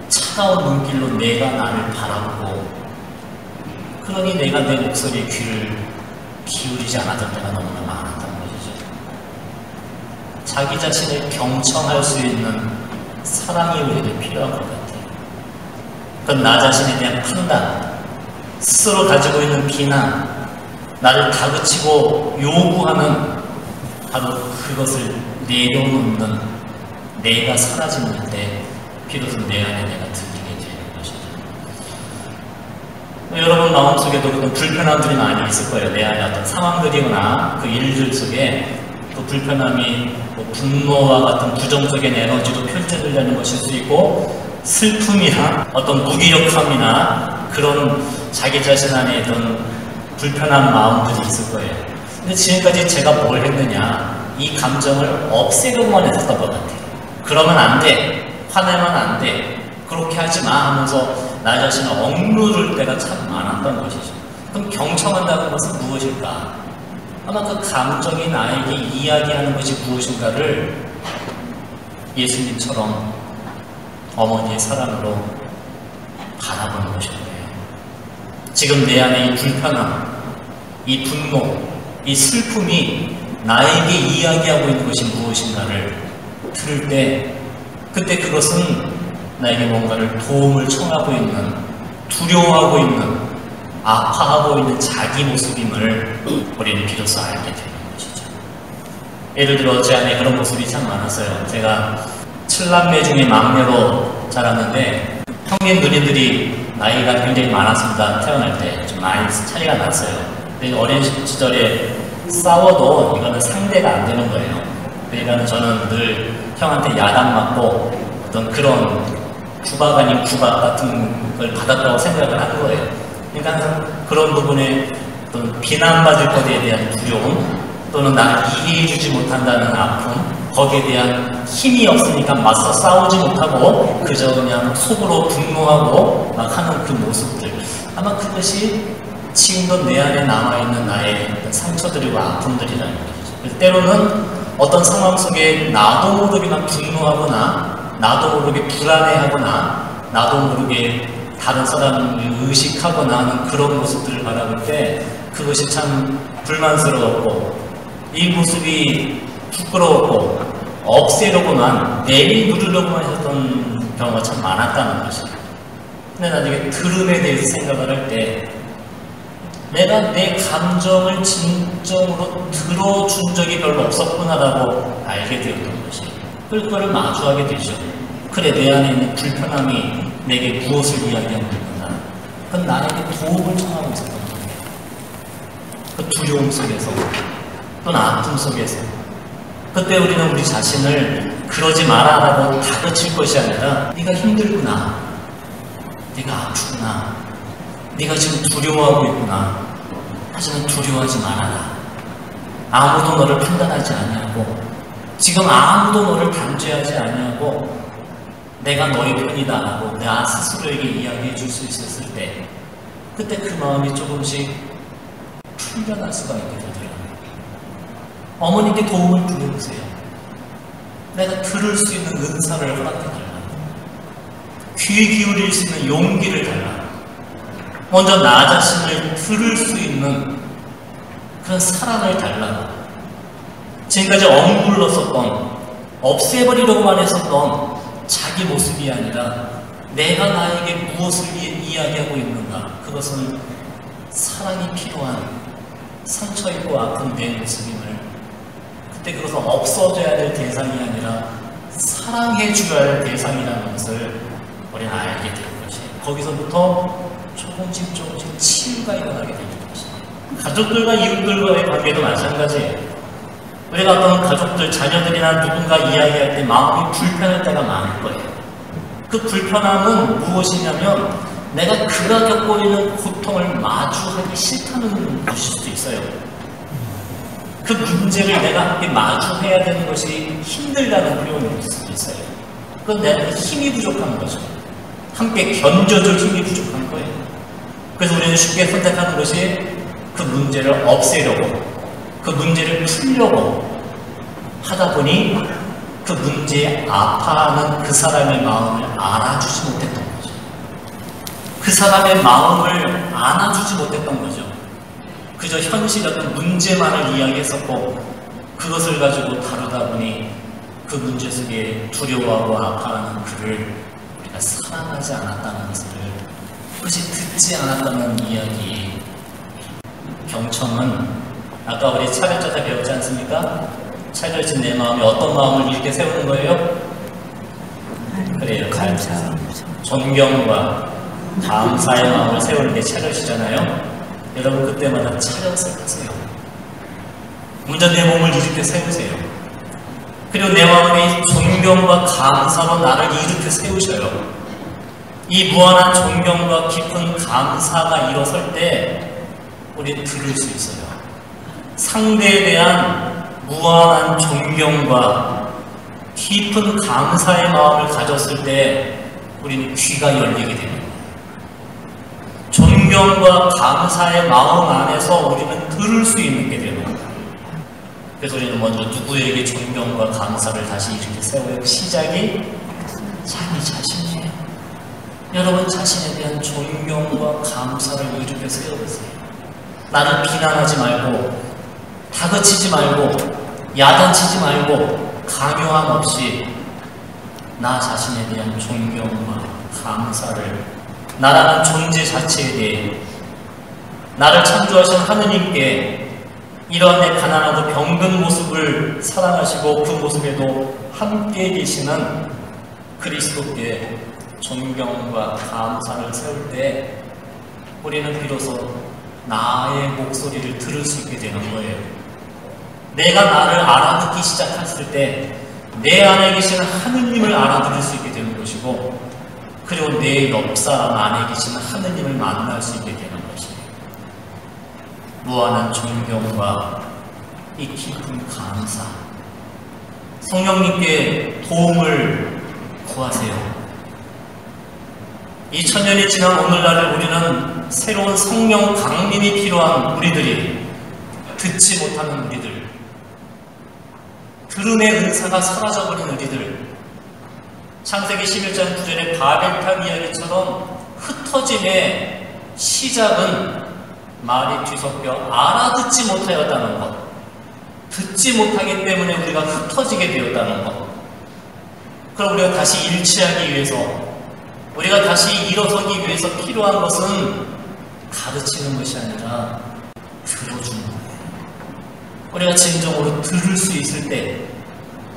차가운 눈길로 내가 나를 바라보고, 그러니 내가 내 목소리에 귀를 기울이지 않았던 때가 너무나 많았다는 것이죠. 자기 자신을 경청할 수 있는 사랑이 우리에게 필요한 것 같아요. 그건 나 자신에 대한 판단, 스스로 가지고 있는 비난, 나를 다그치고 요구하는 바로 그것을 내려놓는 내가 사라지는 때 비로소 내 안에 내가 들리게 되는 것이죠. 여러분 마음속에도 그런 불편함들이 많이 있을 거예요. 내 안에 어떤 상황들이거나 그 일들 속에 그 불편함이 뭐 분노와 같은 부정적인 에너지도 펼쳐지려는 것일 수 있고, 슬픔이나 어떤 무기력함이나 그런 자기 자신 안에 있던 불편한 마음들이 있을 거예요. 근데 지금까지 제가 뭘 했느냐, 이 감정을 없애려고만 했었던 것 같아요. 그러면 안 돼, 화내면 안 돼, 그렇게 하지 마 하면서 나 자신을 억누를 때가 참 많았던 것이죠. 그럼 경청한다는 것은 무엇일까? 아마 그 감정이 나에게 이야기하는 것이 무엇인가를 예수님처럼 어머니의 사랑으로 바라보는 것일 거예요. 지금 내 안에 이 불편함, 이 분노, 이 슬픔이 나에게 이야기하고 있는 것이 무엇인가를 들을 때, 그때 그것은 나에게 뭔가를 도움을 청하고 있는, 두려워하고 있는, 아파하고 있는 자기 모습임을 우리는 비로소 알게 되는 것이죠. 예를 들어 제 안에 그런 모습이 참 많았어요. 제가 7남매 중에 막내로 자랐는데 형님 누님들이 나이가 굉장히 많았습니다. 태어날 때 좀 많이 차이가 났어요. 근데 어린 시절에 싸워도 이거는 상대가 안 되는 거예요. 그러니까 저는 늘 형한테 야단맞고 어떤 그런 구박 아닌 구박 같은 걸 받았다고 생각을 한 거예요. 그러니까 항상 그런 부분에 어떤 비난받을 것에 대한 두려움, 또는 나를 이해해주지 못한다는 아픔, 거기에 대한 힘이 없으니까 맞서 싸우지 못하고 그저 그냥 속으로 분노하고 막 하는 그 모습들, 아마 그것이 지금도 내 안에 남아있는 나의 상처들이고 아픔들이라는 거죠. 때로는 어떤 상황 속에 나도 모르게 막 분노하거나 나도 모르게 불안해하거나 나도 모르게 다른 사람을 의식하거나 하는 그런 모습들을 바라볼 때 그것이 참 불만스러웠고, 이 모습이 부끄러웠고 없애려고만, 내리누르려고만 했던 경우가 참 많았다는 것이죠. 근데 나중에 들음에 대해서 생각을 할 때 내가 내 감정을 진정으로 들어준 적이 별로 없었구나라고 알게 되었던 것이, 그거를 마주하게 되죠. 그래, 내 안에 있는 불편함이 내게 무엇을 이야기하고 있구나. 그건 나에게 도움을 청하고 있었던 거예요. 그 두려움 속에서, 또는 아픔 속에서. 그때 우리는 우리 자신을 그러지 마라라고 다그칠 것이 아니라, 네가 힘들구나, 네가 아프구나, 네가 지금 두려워하고 있구나, 하지만 두려워하지 말아라. 아무도 너를 판단하지 아니하고, 지금 아무도 너를 단죄하지 아니하고, 내가 너의 편이다 하고 나 스스로에게 이야기해 줄 수 있었을 때, 그때 그 마음이 조금씩 풀려날 수가 있게 되더라고요. 어머니께 도움을 구해보세요. 내가 들을 수 있는 은사를 허락해달라. 귀 기울일 수 있는 용기를 달라. 먼저 나 자신을 들을 수 있는 그런 사랑을 달라. 지금까지 엉굴렀었던, 없애버리려고만 했었던 자기 모습이 아니라 내가 나에게 무엇을 이야기하고 있는가, 그것은 사랑이 필요한, 상처 있고 아픈 내 모습임을, 그때 그것은 없어져야 될 대상이 아니라 사랑해 줘야 할 대상이라는 것을 우리는 알게 되는 것이 거기서부터 조금씩 치유가 일어나게 되는 것이 가족들과 이웃들과의 관계도 마찬가지예요. 우리가 어떤 가족들, 자녀들이나 누군가 이야기할 때 마음이 불편할 때가 많을 거예요. 그 불편함은 무엇이냐면 내가 그가 겪고 있는 고통을 마주하기 싫다는 것일 수도 있어요. 그 문제를 내가 함께 마주해야 되는 것이 힘들다는 표현일 수도 있어요. 그건 내가 힘이 부족한 거죠. 함께 견뎌줄 힘이 부족한 거예요. 그래서 우리는 쉽게 선택하는 것이 그 문제를 없애려고, 그 문제를 풀려고 하다 보니 그 문제에 아파하는 그 사람의 마음을 알아주지 못했던 거죠. 그 사람의 마음을 안아주지 못했던 거죠. 그저 현실 어떤 문제만을 이야기했었고 그것을 가지고 다루다 보니 그 문제 속에 두려워하고 아파하는 그를 우리가 사랑하지 않았다는 것을, 그것이 듣지 않았다는 이야기. 경청은 아까 우리 차별자다 배웠지 않습니까? 차별진 내 마음이 어떤 마음을 이렇게 세우는 거예요? 그래요. 존경과 감사의 마음을 세우는 게 차별이잖아요. 여러분 그때마다 차렷을 하세요. 먼저 내 몸을 이렇게 세우세요. 그리고 내 마음에 존경과 감사로 나를 이렇게 세우셔요. 이 무한한 존경과 깊은 감사가 일어설 때 우리는 들을 수 있어요. 상대에 대한 무한한 존경과 깊은 감사의 마음을 가졌을 때 우리는 귀가 열리게 됩니다. 존경과 감사의 마음 안에서 우리는 들을 수 있는 게 되는 거예요. 그래서 우리는 먼저 누구에게 존경과 감사를 다시 이렇게 세워요? 시작이 자기 자신이에요. 여러분 자신에 대한 존경과 감사를 이렇게 세워보세요. 나를 비난하지 말고, 다그치지 말고, 야단치지 말고, 강요함 없이 나 자신에 대한 존경과 감사를, 나라는 존재 자체에 대해, 나를 창조하신 하느님께 이러한 내 가난하고 병든 모습을 사랑하시고 그 모습에도 함께 계시는 그리스도께 존경과 감사를 세울 때 우리는 비로소 나의 목소리를 들을 수 있게 되는 거예요. 내가 나를 알아듣기 시작했을 때 내 안에 계시는 하느님을 알아들을 수 있게 되는 것이고, 그리고 내 옆사람 안에 계시는 하느님을 만날 수 있게 되는 것이에요. 무한한 존경과 이 깊은 감사, 성령님께 도움을 구하세요. 2000년이 지난 오늘날을 우리는 새로운 성령 강림이 필요한 우리들이, 듣지 못하는 우리들, 들음의 은사가 사라져버린 우리들, 창세기 11장 9절의 바벨탑 이야기처럼 흩어짐의 시작은 말이 뒤섞여 알아듣지 못하였다는 것, 듣지 못하기 때문에 우리가 흩어지게 되었다는 것. 그럼 우리가 다시 일치하기 위해서, 우리가 다시 일어서기 위해서 필요한 것은 가르치는 것이 아니라 들어주는 거예요. 우리가 진정으로 들을 수 있을 때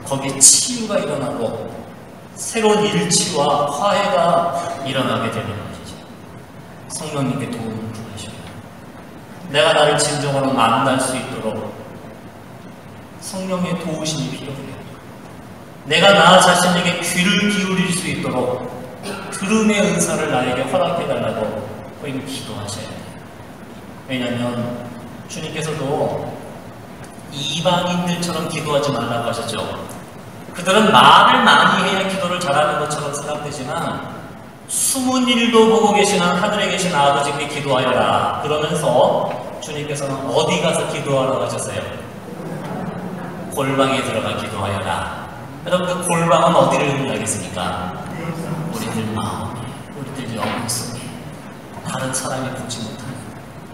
거기에 치유가 일어나고 새로운 일치와 화해가 일어나게 되는 것이죠. 성령님께 도움을 구하셔요. 내가 나를 진정으로 만날 수 있도록 성령의 도우심이 필요해요. 내가 나 자신에게 귀를 기울일 수 있도록 들음의 은사를 나에게 허락해달라고 우리는 기도하셔야 돼요. 왜냐하면 주님께서도 이방인들처럼 기도하지 말라고 하셨죠. 그들은 말을 많이 해야 기도를 잘하는 것처럼 생각되지만 숨은 일도 보고 계시는 하늘에 계신 아버지께 기도하여라 그러면서 주님께서는 어디 가서 기도하라고 하셨어요? 골방에 들어가 기도하여라. 여러분 그 골방은 어디를 의미하겠습니까? 우리들 마음에, 우리들 영혼 속에 다른 사람이 보지 못하는,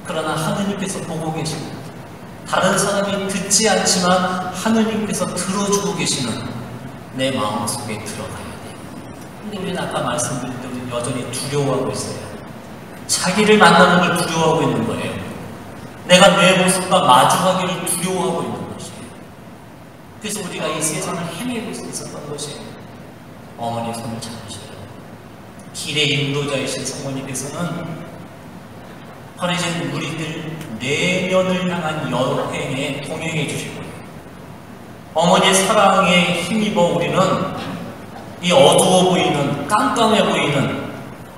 그러나 하느님께서 보고 계시고 다른 사람이 듣지 않지만 하느님께서 들어주고 계시는 내 마음 속에 들어가야 돼요. 근데 우리는 아까 말씀드린 대로 여전히 두려워하고 있어요. 자기를 만나는 걸 두려워하고 있는 거예요. 내가 내 모습과 마주하기를 두려워하고 있는 것이에요. 그래서 우리가 이 세상을 헤매고 있었던 것이 어머니의 손을 잡으셔요. 길의 인도자이신 성모님께서는 바로 이제 우리들 내면을 향한 여행에 동행해 주실 거예요. 어머니의 사랑에 힘입어 우리는 이 어두워 보이는, 깜깜해 보이는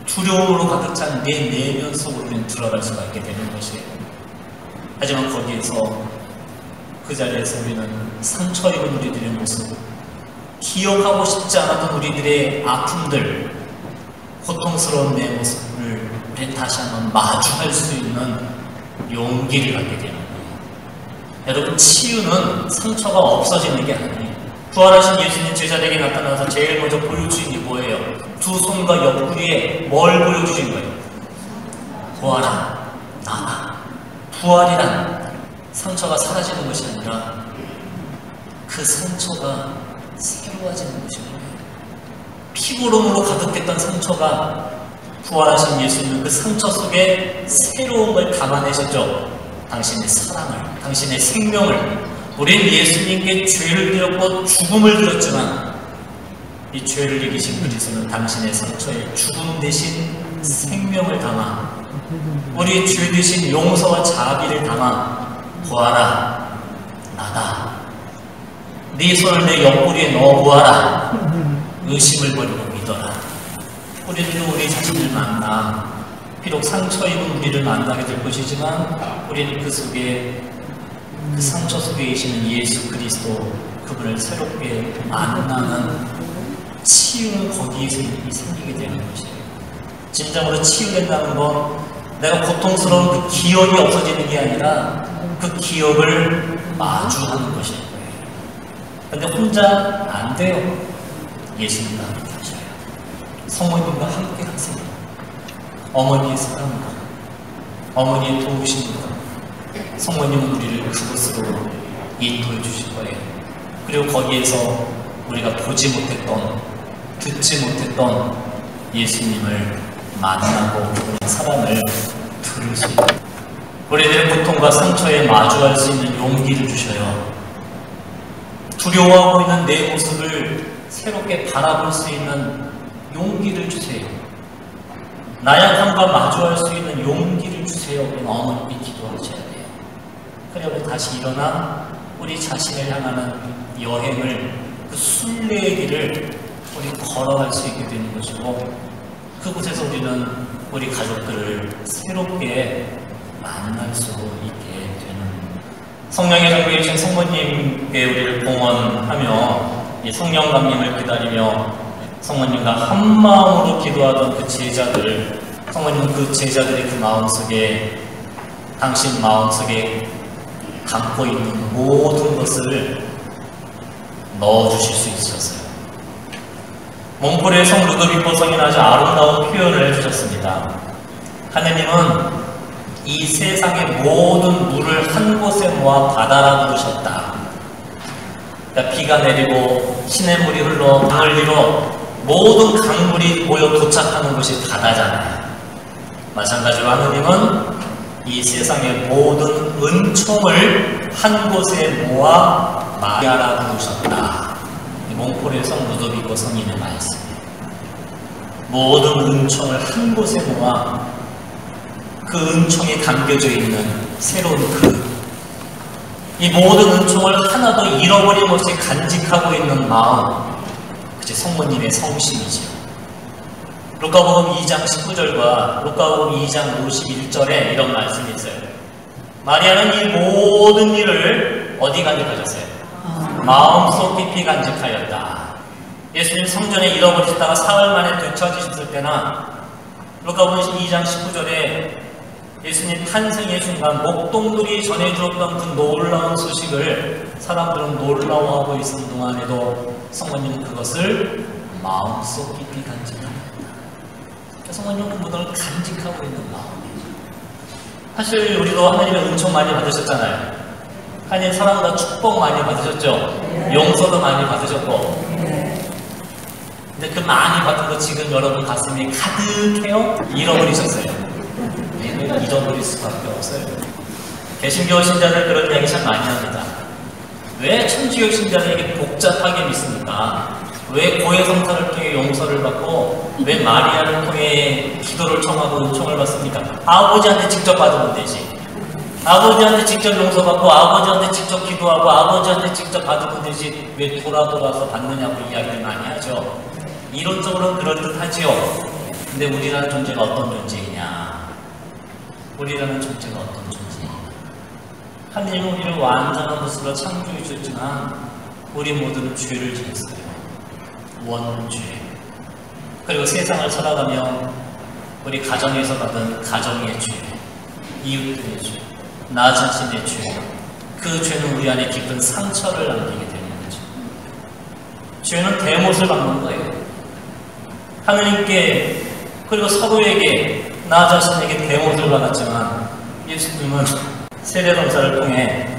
두려움으로 가득 찬 내 내면 속으로 우리는 들어갈 수가 있게 되는 것이에요. 하지만 거기에서, 그 자리에서 우리는 상처 입은 우리들의 모습, 기억하고 싶지 않았던 우리들의 아픔들, 고통스러운 내 모습을 우리 다시 한번 마주할 수 있는 용기를 갖게 되는 거예요. 여러분, 치유는 상처가 없어지는 게 아니에요. 부활하신 예수님 제자들에게 나타나서 제일 먼저 보여주신 게 뭐예요? 두 손과 옆구리에 뭘 보여주신 거예요? 보아라, 나다. 부활이란 상처가 사라지는 것이 아니라 그 상처가 새로워지는 것입니다. 피고름으로 가득했던 상처가 부활하신 예수님은 그 상처 속에 새로운 걸 담아내셨죠. 당신의 사랑을, 당신의 생명을. 우리는 예수님께 죄를 드렸고 죽음을 드렸지만 이 죄를 이기신 그리스도는 당신의 상처에 죽음 대신 생명을 담아, 우리의 죄 대신 용서와 자비를 담아, 보아라, 나다. 네 손을 내 옆구리에 넣어 보아라. 의심을 버리고 믿어라. 우리들도 우리 자신을 만나, 비록 상처 입은 우리를 만나게 될 것이지만 우리는 그 속에, 그 상처 속에 계시는 예수 그리스도, 그분을 새롭게 만나는 치유는 거기에서 생기게 되는 것이에요. 진정으로 치유된다는 건 내가 고통스러운 그 기억이 없어지는 게 아니라 그 기억을 마주하는 것일 거예요. 근데 혼자 안 돼요. 예수님과 함께 하셔요. 성모님과 함께 하세요. 어머니의 사랑과 어머니의 도우심과 성모님은 우리를 그곳으로 인도해 주실 거예요. 그리고 거기에서 우리가 보지 못했던, 듣지 못했던 예수님을 만나고 그분의 사랑을 들을 수 있는, 우리들의 고통과 상처에 마주할 수 있는 용기를 주셔요. 두려워하고 있는 내 모습을 새롭게 바라볼 수 있는 용기를 주세요. 나약함과 마주할 수 있는 용기를 주세요. 우리는 어머니께 기도하셔야 돼요. 그래 우리 다시 일어나 우리 자신을 향하는 여행을, 그 순례의 길을 우리 걸어갈 수 있게 되는 것이고, 그곳에서 우리는 우리 가족들을 새롭게 만날 수 있게 되는, 성령의 정비에 계신 성모님께 우리를 봉헌하며 이 성령 감림을 기다리며 성모님과 한 마음으로 기도하던 그 제자들, 성모님은 그 제자들의 그 마음속에, 당신 마음속에 담고 있는 모든 것을 넣어주실 수 있으셨어요. 몽골의 성 루도비코 성인 아주 아름다운 표현을 해주셨습니다. 하느님은 이 세상의 모든 물을 한 곳에 모아 바다라 부르셨다. 그러니까 비가 내리고 시냇물이 흘러 강을 이뤄 모든 강물이 모여 도착하는 곳이 바다잖아요. 마찬가지로 하느님은 이 세상의 모든 은총을 한 곳에 모아 마리아라 부르셨다. 몽골의 성 루도비코 성인의 말씀이에요. 모든 은총을 한 곳에 모아 그 은총이 담겨져 있는 새로운 이 모든 은총을 하나도 잃어버림 없이 간직하고 있는 마음, 그게 성모님의 성심이지요. 루카복음 2장 19절과 루카복음 2장 51절에 이런 말씀이 있어요. 마리아는 이 모든 일을 어디 간직하셨어요? 마음속 깊이 간직하였다. 예수님 성전에 잃어버리셨다가 사흘 만에 되찾으셨을 때나 루카복음 2장 19절에 예수님 탄생의 순간 목동들이 전해주었던 그 놀라운 소식을 사람들은 놀라워하고 있는 동안에도 성모님은 그것을 마음속 깊이 간직합니다. 성모님은 그 모든 걸 간직하고 있는 마음이에요. 사실 우리도 하나님의 은총 많이 받으셨잖아요. 하나님 사랑과 축복 많이 받으셨죠. 용서도 많이 받으셨고. 근데 그 많이 받은 거 지금 여러분 가슴이 가득해요? 잃어버리셨어요. 잃어버릴 수밖에 없어요. 개신교 신자들 그런 이야기 참 많이 합니다. 왜 천주교 신자들에게 복잡하게 믿습니까? 왜 고해성사를 통해 용서를 받고 왜 마리아를 통해 기도를 청하고 은총을 받습니까? 아버지한테 직접 받으면 되지. 아버지한테 직접 용서받고 아버지한테 직접 기도하고 아버지한테 직접 받으면 되지 왜 돌아서 받느냐고 이야기를 많이 하죠. 이론적으로는 그럴듯하지요. 근데 우리라는 존재가 어떤 존재이냐? 우리라는 존재가 어떤 존재이냐? 하나님은 우리를 완전한 모습으로 창조해 주셨지만 우리 모두는 죄를 지었어요. 원죄. 그리고 세상을 살아가며 우리 가정에서 받은 가정의 죄, 이웃들의 죄, 나 자신의 죄, 그 죄는 우리 안에 깊은 상처를 남기게 되는 거죠. 죄는 대못을 받는 거예요. 하느님께 그리고 서로에게 나 자신에게 대못을 받았지만 예수님은 세례동사를 통해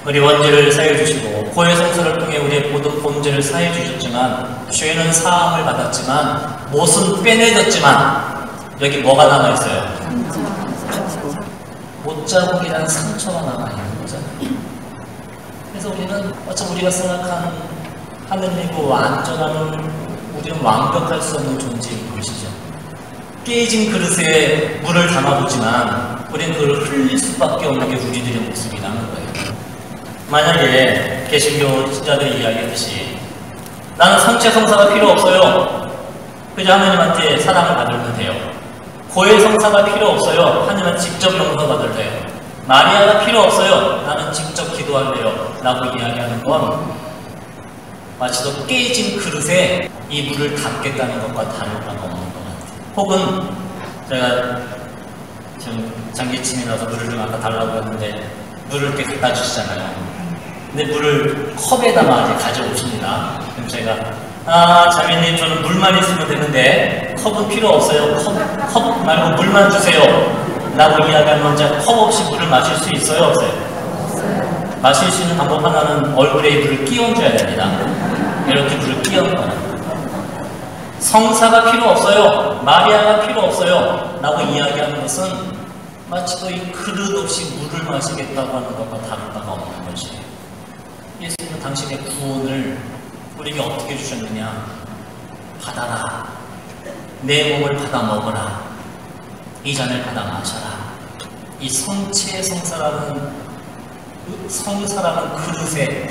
우리 원죄를 사해 주시고 고해성사를 통해 우리의 모든 범죄를 사해 주셨지만 죄는 사함을 받았지만 못은 빼내졌지만 여기 뭐가 남아있어요? 못자국이라는 상처가 남아있는 거잖아요. 그래서 우리는 어차피 우리가 생각한 하느님과 완전함을 우리는 완벽할 수 없는 존재인 것이죠. 깨진 그릇에 물을 담아보지만 우리는 그걸 흘릴 수밖에 없는 게 우리들의 모습이라는 거예요. 만약에 개신교 신자들이 이야기했듯이 나는 성체 성사가 필요 없어요. 그저 하나님한테 사랑을 받으면 돼요. 고해 성사가 필요 없어요. 하나님은 직접 용서 받을 돼요. 마리아가 필요 없어요. 나는 직접 기도할래요. 라고 이야기하는 건 마치 더 깨진 그릇에 이 물을 담겠다는 것과 다를 바가 없는 것 같아요. 혹은 제가 지금 장기침이라서 물을 좀 아까 달라고 했는데 물을 이렇게 갖다 주시잖아요. 근데 물을 컵에 담아 이제 가져오십니다. 그럼 제가 자매님 저는 물만 있으면 되는데 컵은 필요 없어요. 컵 말고 물만 주세요. 라고 이야기하면 이제 컵 없이 물을 마실 수 있어요? 없어요? 마실 수 있는 방법 하나는 얼굴에 물을 끼얹어야 됩니다. 이렇게 물을 끼얹거나 성사가 필요 없어요. 마리아가 필요 없어요. 라고 이야기하는 것은 마치 또 이 그릇 없이 물을 마시겠다고 하는 것과 다를 바가 없는 것이에요. 예수님은 당신의 구원을 우리에게 어떻게 주셨느냐? 받아라. 내 몸을 받아 먹어라. 이 잔을 받아 마셔라. 이 성체의 성사라는 그릇에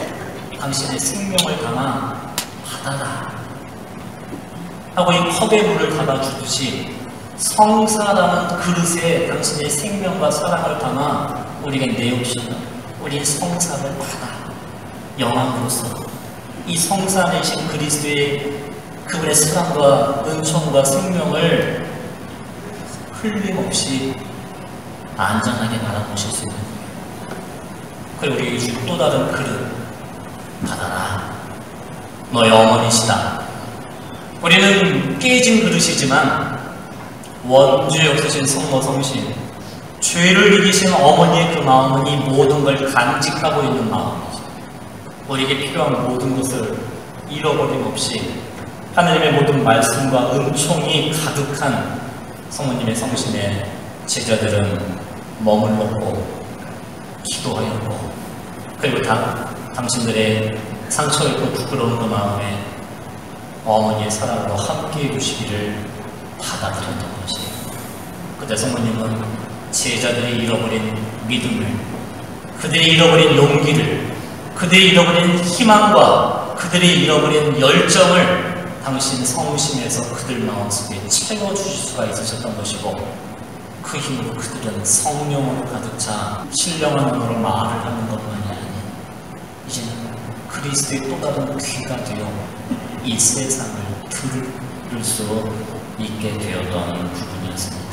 당신의 생명을 담아 받아라. 하고 이 컵에 물을 담아주듯이 성사라는 그릇에 당신의 생명과 사랑을 담아 우리에게 내오시는 우리 성사를 받아 영광으로서 이 성사 내신 그리스도의 그분의 사랑과 은총과 생명을 흘림없이 안전하게 바라보실 수 있는 그리고 우리에게 주신 또 다른 그릇 받아라. 너의 어머니시다. 우리는 깨진 그릇이지만 원죄 없으신 성모 성신 죄를 이기신 어머니의 그 마음은 이 모든 걸 간직하고 있는 마음이죠. 우리에게 필요한 모든 것을 잃어버림 없이 하나님의 모든 말씀과 은총이 가득한 성모님의 성신에 제자들은 머물렀고 기도하였고 그리고 당신들의 상처있고 부끄러운 그 마음에 어머니의 사랑으로 함께해 주시기를 받아들였던 것이에요. 그때 성모님은 제자들이 잃어버린 믿음을, 그들이 잃어버린 용기를, 그들이 잃어버린 희망과 그들이 잃어버린 열정을 당신 성심에서 그들 마음속에 채워주실 수가 있으셨던 것이고 그 힘으로 그들은 성령으로 가득 차 신령한 언어로 말을 하는 것만이 아닌 이제는 그리스도의 또 다른 귀가 되어 이 세상을 들을 수 있게 되었던 부분이었습니다.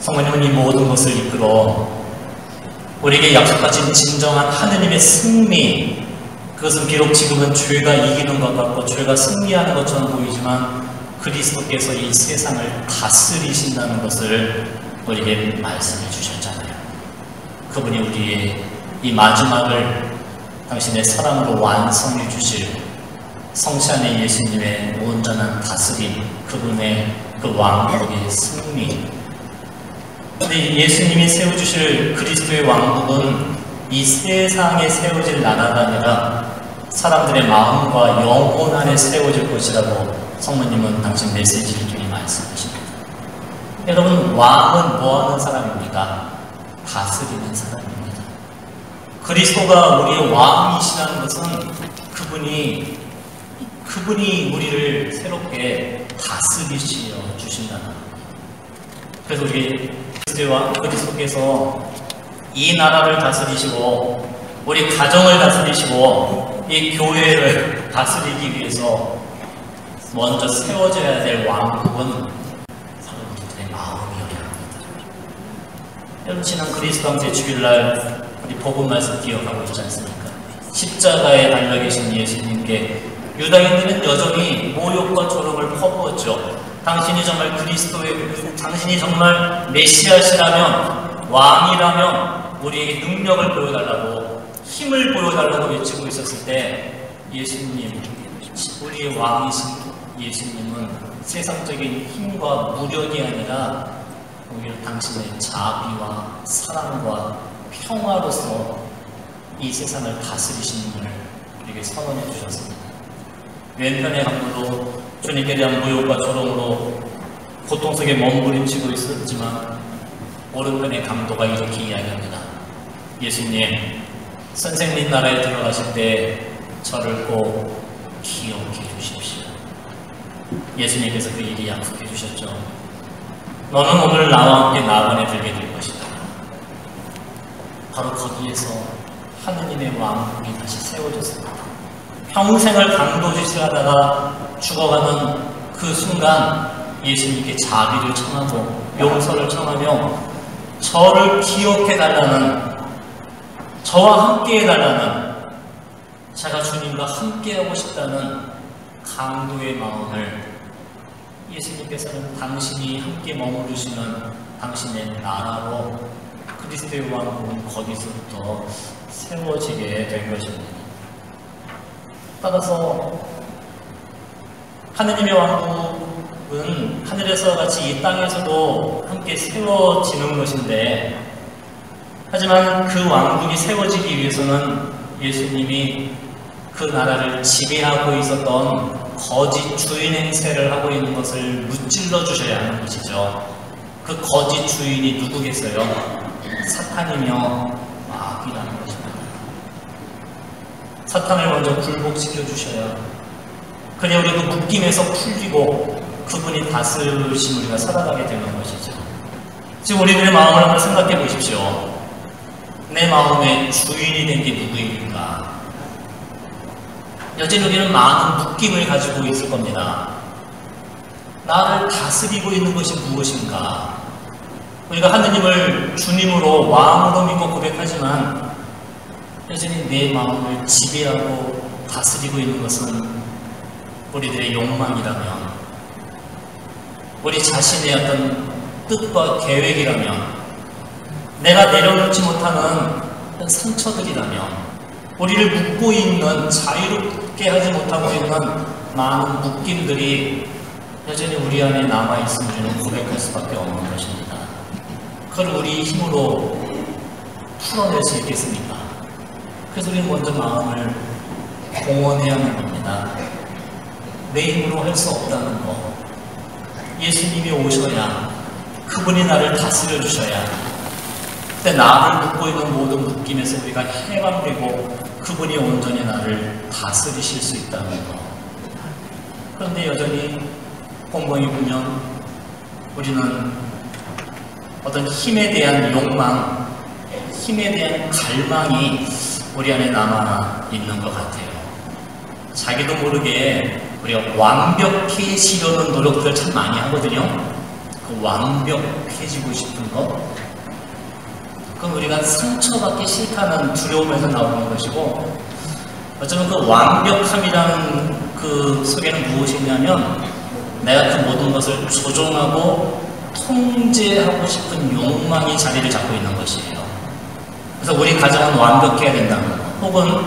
성모님은 이 모든 것을 이끌어 우리에게 약속하신 진정한 하느님의 승리, 그것은 비록 지금은 죄가 이기는 것 같고 죄가 승리하는 것처럼 보이지만 그리스도께서 이 세상을 다스리신다는 것을 우리에게 말씀해 주셨잖아요. 그분이 우리의 이 마지막을 당신의 사랑으로 완성해 주실 성시 안에 예수님의 온전한 다스림, 그분의 그 왕국의 승리. 근데 예수님이 세워주실 그리스도의 왕국은 이 세상에 세워질 나라가 아니라 사람들의 마음과 영혼 안에 세워질 것이라고 성모님은 당신 메시지를 통해 말씀하십니다. 여러분, 왕은 뭐하는 사람입니까? 다스리는 사람입니다. 그리스도가 우리의 왕이시라는 것은 그분이 우리를 새롭게 다스리시어 주신다는 겁니다. 그래서 우리 그리스도의 왕 그리스도께서 이 나라를 다스리시고 우리 가정을 다스리시고 이 교회를 다스리기 위해서 먼저 세워져야 될 왕국은 여러분들의 마음이어야 합니다. 여러분, 지난 그리스도 황제 주일날 우리 복음 말씀 기억하고 있지 않습니까? 십자가에 달려 계신 예수님께 유다인들은 여전히 모욕과 조롱을 퍼부었죠. 당신이 정말 당신이 정말 메시아시라면, 왕이라면 우리에게 능력을 보여달라고, 힘을 보여달라고 외치고 있었을 때 예수님, 우리의 왕이신 예수님은 세상적인 힘과 무력이 아니라 오히려 당신의 자비와 사랑과 평화로서 이 세상을 다스리시는 분을 우리에게 선언해 주셨습니다. 왼편의 강도로 주님께 대한 모욕과 조롱으로 고통 속에 몸부림치고 있었지만 오른편의 강도가 이렇게 이야기합니다. 예수님, 선생님 나라에 들어가실 때 저를 꼭 기억해 주십시오. 예수님께서 그 일이 약속해 주셨죠. 너는 오늘 나와 함께 나원에 들게 될 것이다. 바로 거기에서 하느님의 왕국이 다시 세워졌습니다. 평생을 강도짓을하다가 죽어가는 그 순간 예수님께 자비를 청하고 용서를 청하며 저를 기억해달라는, 저와 함께해달라는, 제가 주님과 함께하고 싶다는 강도의 마음을 예수님께서는 당신이 함께 머무르시는 당신의 나라로 그리스도의 왕국은 거기서부터 세워지게 된 것입니다. 따라서 하느님의 왕국은 하늘에서 같이 이 땅에서도 함께 세워지는 것인데, 하지만 그 왕국이 세워지기 위해서는 예수님이 그 나라를 지배하고 있었던 거짓 주인 행세를 하고 있는 것을 무찔러 주셔야 하는 것이죠. 그 거짓 주인이 누구겠어요? 사탄이며 마귀라는 것입니다. 사탄을 먼저 굴복시켜 주셔야, 그래야 우리 그 묶임에서 풀리고 그분이 다스리신 우리가 살아가게 되는 것이죠. 지금 우리들의 마음을 한번 생각해 보십시오. 내 마음의 주인이 된 게 누구입니까? 여전히 우리는 많은 묶임을 가지고 있을 겁니다. 나를 다스리고 있는 것이 무엇인가? 우리가 하느님을 주님으로, 왕으로 믿고 고백하지만 여전히 내 마음을 지배하고 다스리고 있는 것은 우리들의 욕망이라면, 우리 자신의 어떤 뜻과 계획이라면, 내가 내려놓지 못하는 어떤 상처들이라면, 우리를 묶고 있는, 자유롭게 하지 못하고 있는 많은 묶임들이 여전히 우리 안에 남아있음을 우리는 고백할 수밖에 없는 것입니다. 그걸 우리 힘으로 풀어낼 수 있겠습니까? 그래서 우리는 먼저 마음을 공헌해야 하는 겁니다. 내 힘으로 할 수 없다는 거. 예수님이 오셔야, 그분이 나를 다스려 주셔야, 그때 나를 묶고 있는 모든 묶임에서 우리가 해방되고 그분이 온전히 나를 다스리실 수 있다는 거. 그런데 여전히 곰곰이 보면 우리는 어떤 힘에 대한 욕망, 힘에 대한 갈망이 우리 안에 남아 있는 것 같아요. 자기도 모르게 우리가 완벽해지려는 노력들을 참 많이 하거든요. 그 완벽해지고 싶은 것, 그건 우리가 상처받기 싫다는 두려움에서 나오는 것이고, 어쩌면 그 완벽함이라는 그 속에는 무엇이 있냐면 내가 그 모든 것을 조종하고 통제하고 싶은 욕망이 자리를 잡고 있는 것이에요. 그래서 우리 가정은 완벽해야 된다는 것, 혹은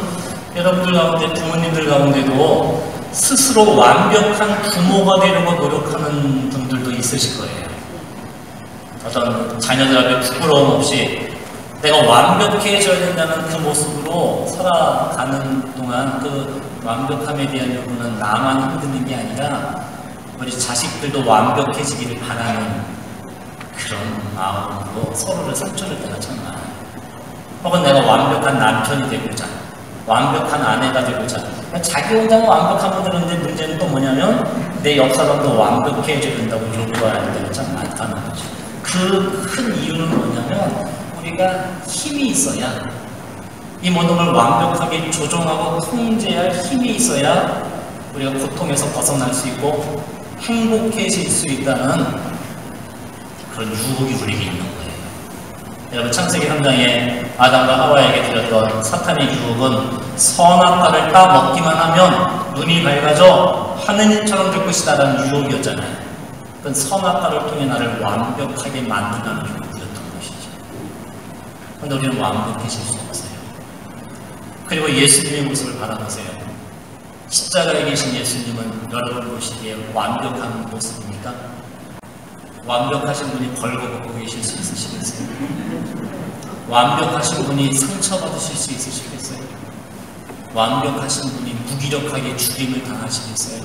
여러분들 가운데, 부모님들 가운데도 스스로 완벽한 부모가 되려고 노력하는 분들도 있으실 거예요. 어떤 자녀들 앞에 부끄러움 없이 내가 완벽해져야 된다는 그 모습으로 살아가는 동안 그 완벽함에 대한 요구는 나만 힘드는 게 아니라 우리 자식들도 완벽해지기를 바라는 그런 마음으로 서로를 상처를 때가 참 많아요. 혹은 내가 완벽한 남편이 되고자, 완벽한 아내가 되고자, 자기 혼자는 완벽하면 되는데 문제는 또 뭐냐면 내 옆 사람도 완벽해져야 된다고 요구가 할 때가 참 많다는 거죠. 그 큰 이유는 뭐냐면 우리가 힘이 있어야, 이 모든 걸 완벽하게 조종하고 통제할 힘이 있어야 우리가 고통에서 벗어날 수 있고 행복해질 수 있다는 그런 유혹이 우리에게 있는 거예요. 여러분, 창세기 3장에 아담과 하와에게 드렸던 사탄의 유혹은 선악과를 따먹기만 하면 눈이 밝아져 하느님처럼 될 것이다 라는 유혹이었잖아요. 그건 선악과를 통해 나를 완벽하게 만든다는 유혹이었던 것이죠. 그런데 우리는 완벽해질 수 없어요. 그리고 예수님의 모습을 바라보세요. 십자가에 계신 예수님은 여러분 보시기에 완벽한 모습입니까? 완벽하신 분이 벌거벗고 계실 수 있으시겠어요? 완벽하신 분이 상처받으실 수 있으시겠어요? 완벽하신 분이 무기력하게 죽임을 당하시겠어요?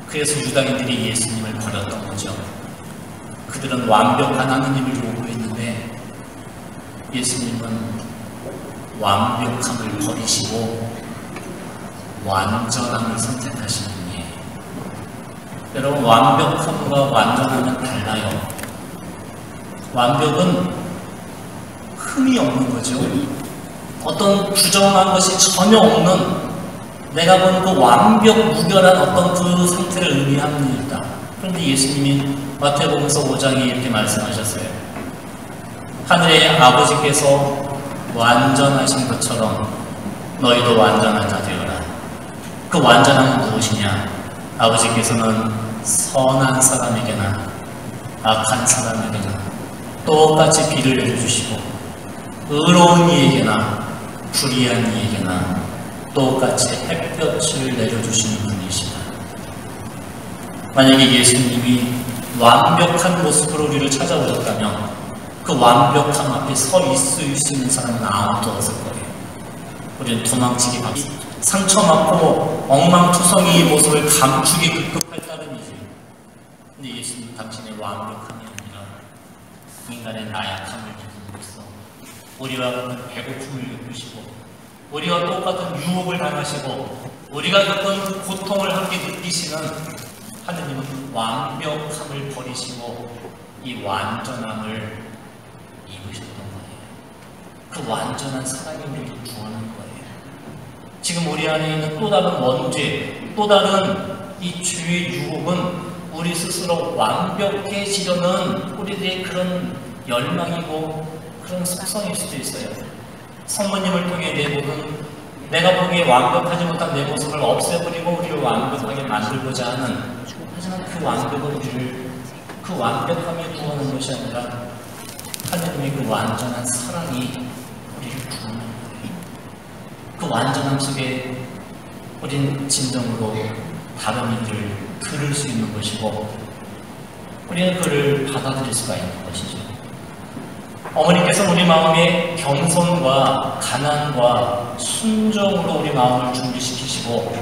그래서 유다인들이 예수님을 버렸던 거죠. 그들은 완벽한 하느님을 요구했는데 예수님은 완벽함을 버리시고 완전함을 선택하신 분이에요. 여러분, 완벽함과 완전함은 달라요. 완벽은 흠이 없는 거죠. 어떤 부정한 것이 전혀 없는, 내가 본 그 완벽 무결한 어떤 그 상태를 의미합니다. 그런데 예수님이 마태복음서 5장에 이렇게 말씀하셨어요. 하늘의 아버지께서 완전하신 것처럼 너희도 완전한 자 되어라. 그 완전함은 무엇이냐? 아버지께서는 선한 사람에게나 악한 사람에게나 똑같이 비를 내려주시고 의로운 이에게나 불의한 이에게나 똑같이 햇볕을 내려주시는 분이시다. 만약에 예수님이 완벽한 모습으로 우리를 찾아오셨다면 그 완벽함 앞에 서 있을 수 있는 사람은 아무도 없을 거예요. 우리는 도망치기 바쁘고 상처받고 엉망투성이의 모습을 감추기 급급할 따름이지. 근데 예수님 당신의 완벽함이 아니라 인간의 나약함을 느끼면서 우리와 같은 배고픔을 느끼시고 우리와 똑같은 유혹을 당하시고 우리가 겪은 고통을 함께 느끼시는 하느님은 완벽함을 버리시고 이 완전함을 입으셨던 거예요. 그 완전한 사랑이 우리를 구하는 거예요. 지금 우리 안에 있는 또 다른 원죄, 또 다른 이 죄의 유혹은 우리 스스로 완벽해지려는 우리들의 그런 열망이고 그런 속성일 수도 있어요. 성모님을 통해 내 모든, 내가 보기에 완벽하지 못한 내 모습을 없애버리고 우리를 완벽하게 만들고자 하는, 하지만 그 완벽은 우리를, 그 완벽함에 구하는 것이 아니라 하느님의 그 완전한 사랑이 우리를 구하는 거예요. 그 완전함 속에 우리는 진정으로 다른 이들을 들을 수 있는 것이고 우리는 그를 받아들일 수가 있는 것이죠. 어머니께서 우리 마음에 겸손과 가난과 순종으로 우리 마음을 준비시키시고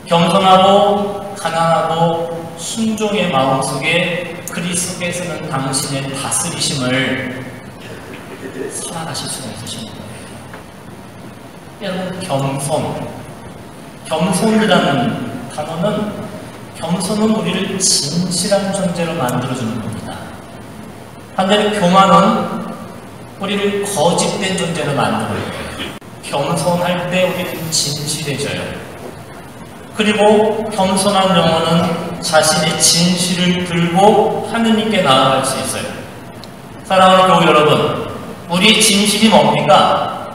겸손하고 가난하고 순종의 마음 속에 그리스도께서는 당신의 다스리심을 살아가실 수가 있으신 거예요. 여러분, 겸손이라는 단어는, 겸손은 우리를 진실한 존재로 만들어주는 겁니다. 반대로 교만은 우리를 거짓된 존재로 만들어요. 겸손할 때 우리는 진실해져요. 그리고 겸손한 영혼은 자신의 진실을 들고 하느님께 나아갈 수 있어요. 사랑하는 교우 여러분, 우리의 진실이 뭡니까?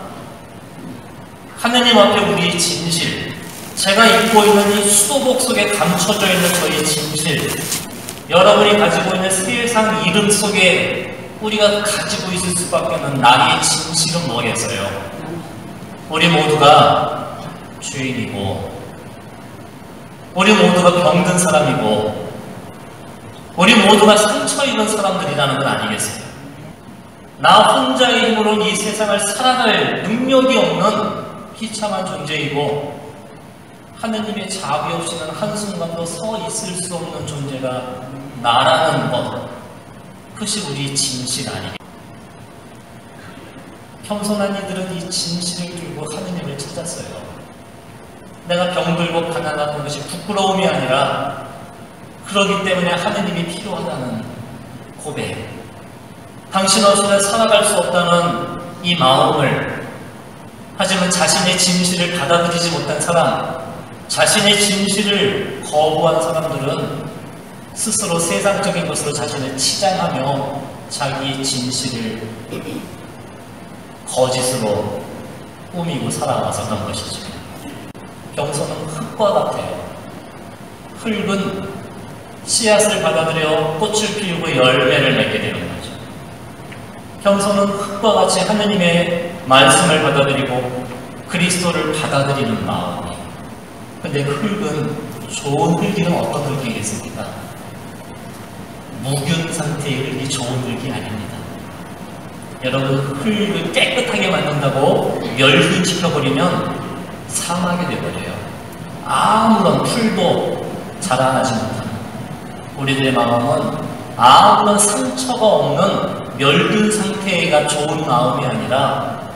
하느님 앞에 우리의 진실, 제가 입고 있는 이 수도복 속에 감춰져 있는 저의 진실, 여러분이 가지고 있는 세상 이름 속에 우리가 가지고 있을 수밖에 없는 나의 진실은 뭐겠어요? 우리 모두가 죄인이고 우리 모두가 병든 사람이고 우리 모두가 상처 입은 사람들이라는 건 아니겠어요? 나 혼자의 힘으로 이 세상을 살아갈 능력이 없는 비참한 존재이고 하느님의 자비 없이는 한순간도 서 있을 수 없는 존재가 나라는 것, 그것이 우리 진실 아니겠습니까? 겸손한 이들은 이 진실을 들고 하느님을 찾았어요. 내가 병들고 가난하는 것이 부끄러움이 아니라 그러기 때문에 하느님이 필요하다는 고백, 당신 없이는 살아갈 수 없다는 이 마음을, 하지만 자신의 진실을 받아들이지 못한 사람, 자신의 진실을 거부한 사람들은 스스로 세상적인 것으로 자신을 치장하며 자기의 진실을 거짓으로 꾸미고 살아왔었던 것이죠. 겸손은 흙과 같아요. 흙은 씨앗을 받아들여 꽃을 피우고 열매를 맺게 되는 거죠. 겸손은 흙과 같이 하느님의 말씀을 받아들이고 그리스도를 받아들이는 마음이에요. 근데 흙은, 좋은 흙이는 어떤 흙이겠습니까? 무균 상태의 흙이 좋은 흙이 아닙니다. 여러분, 흙을 깨끗하게 만든다고 멸균시켜버리면 사막이 되어버려요. 아무런 풀도 자라나지 못하는, 우리들의 마음은 아무런 상처가 없는 멸균 상태가 좋은 마음이 아니라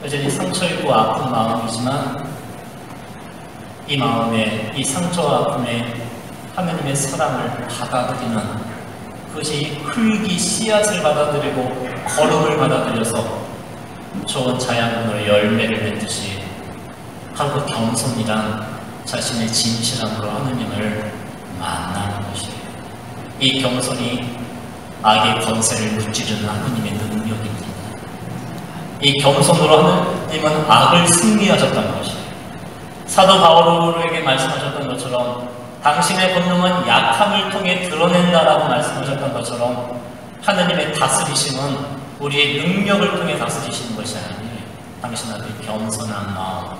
여전히 상처 있고 아픈 마음이지만 이 마음에, 이 상처와 아픔에 하느님의 사랑을 받아들이는, 그것이 흙이 씨앗을 받아들이고 거름을 받아들여서 좋은 자양분으로 열매를 맺듯이 바로 그 겸손이란 자신의 진실함으로 하느님을 만나는 것이에요. 이 겸손이 악의 권세를 무찌르는 하느님의 능력입니다. 이 겸손으로 하느님은 악을 승리하셨다는 것이에요. 사도 바울에게 말씀하셨던 것처럼 당신의 본능은 약함을 통해 드러낸다라고 말씀하셨던 것처럼 하느님의 다스리심은 우리의 능력을 통해 다스리시는 것이 아니에요. 당신한테 겸손한 마음,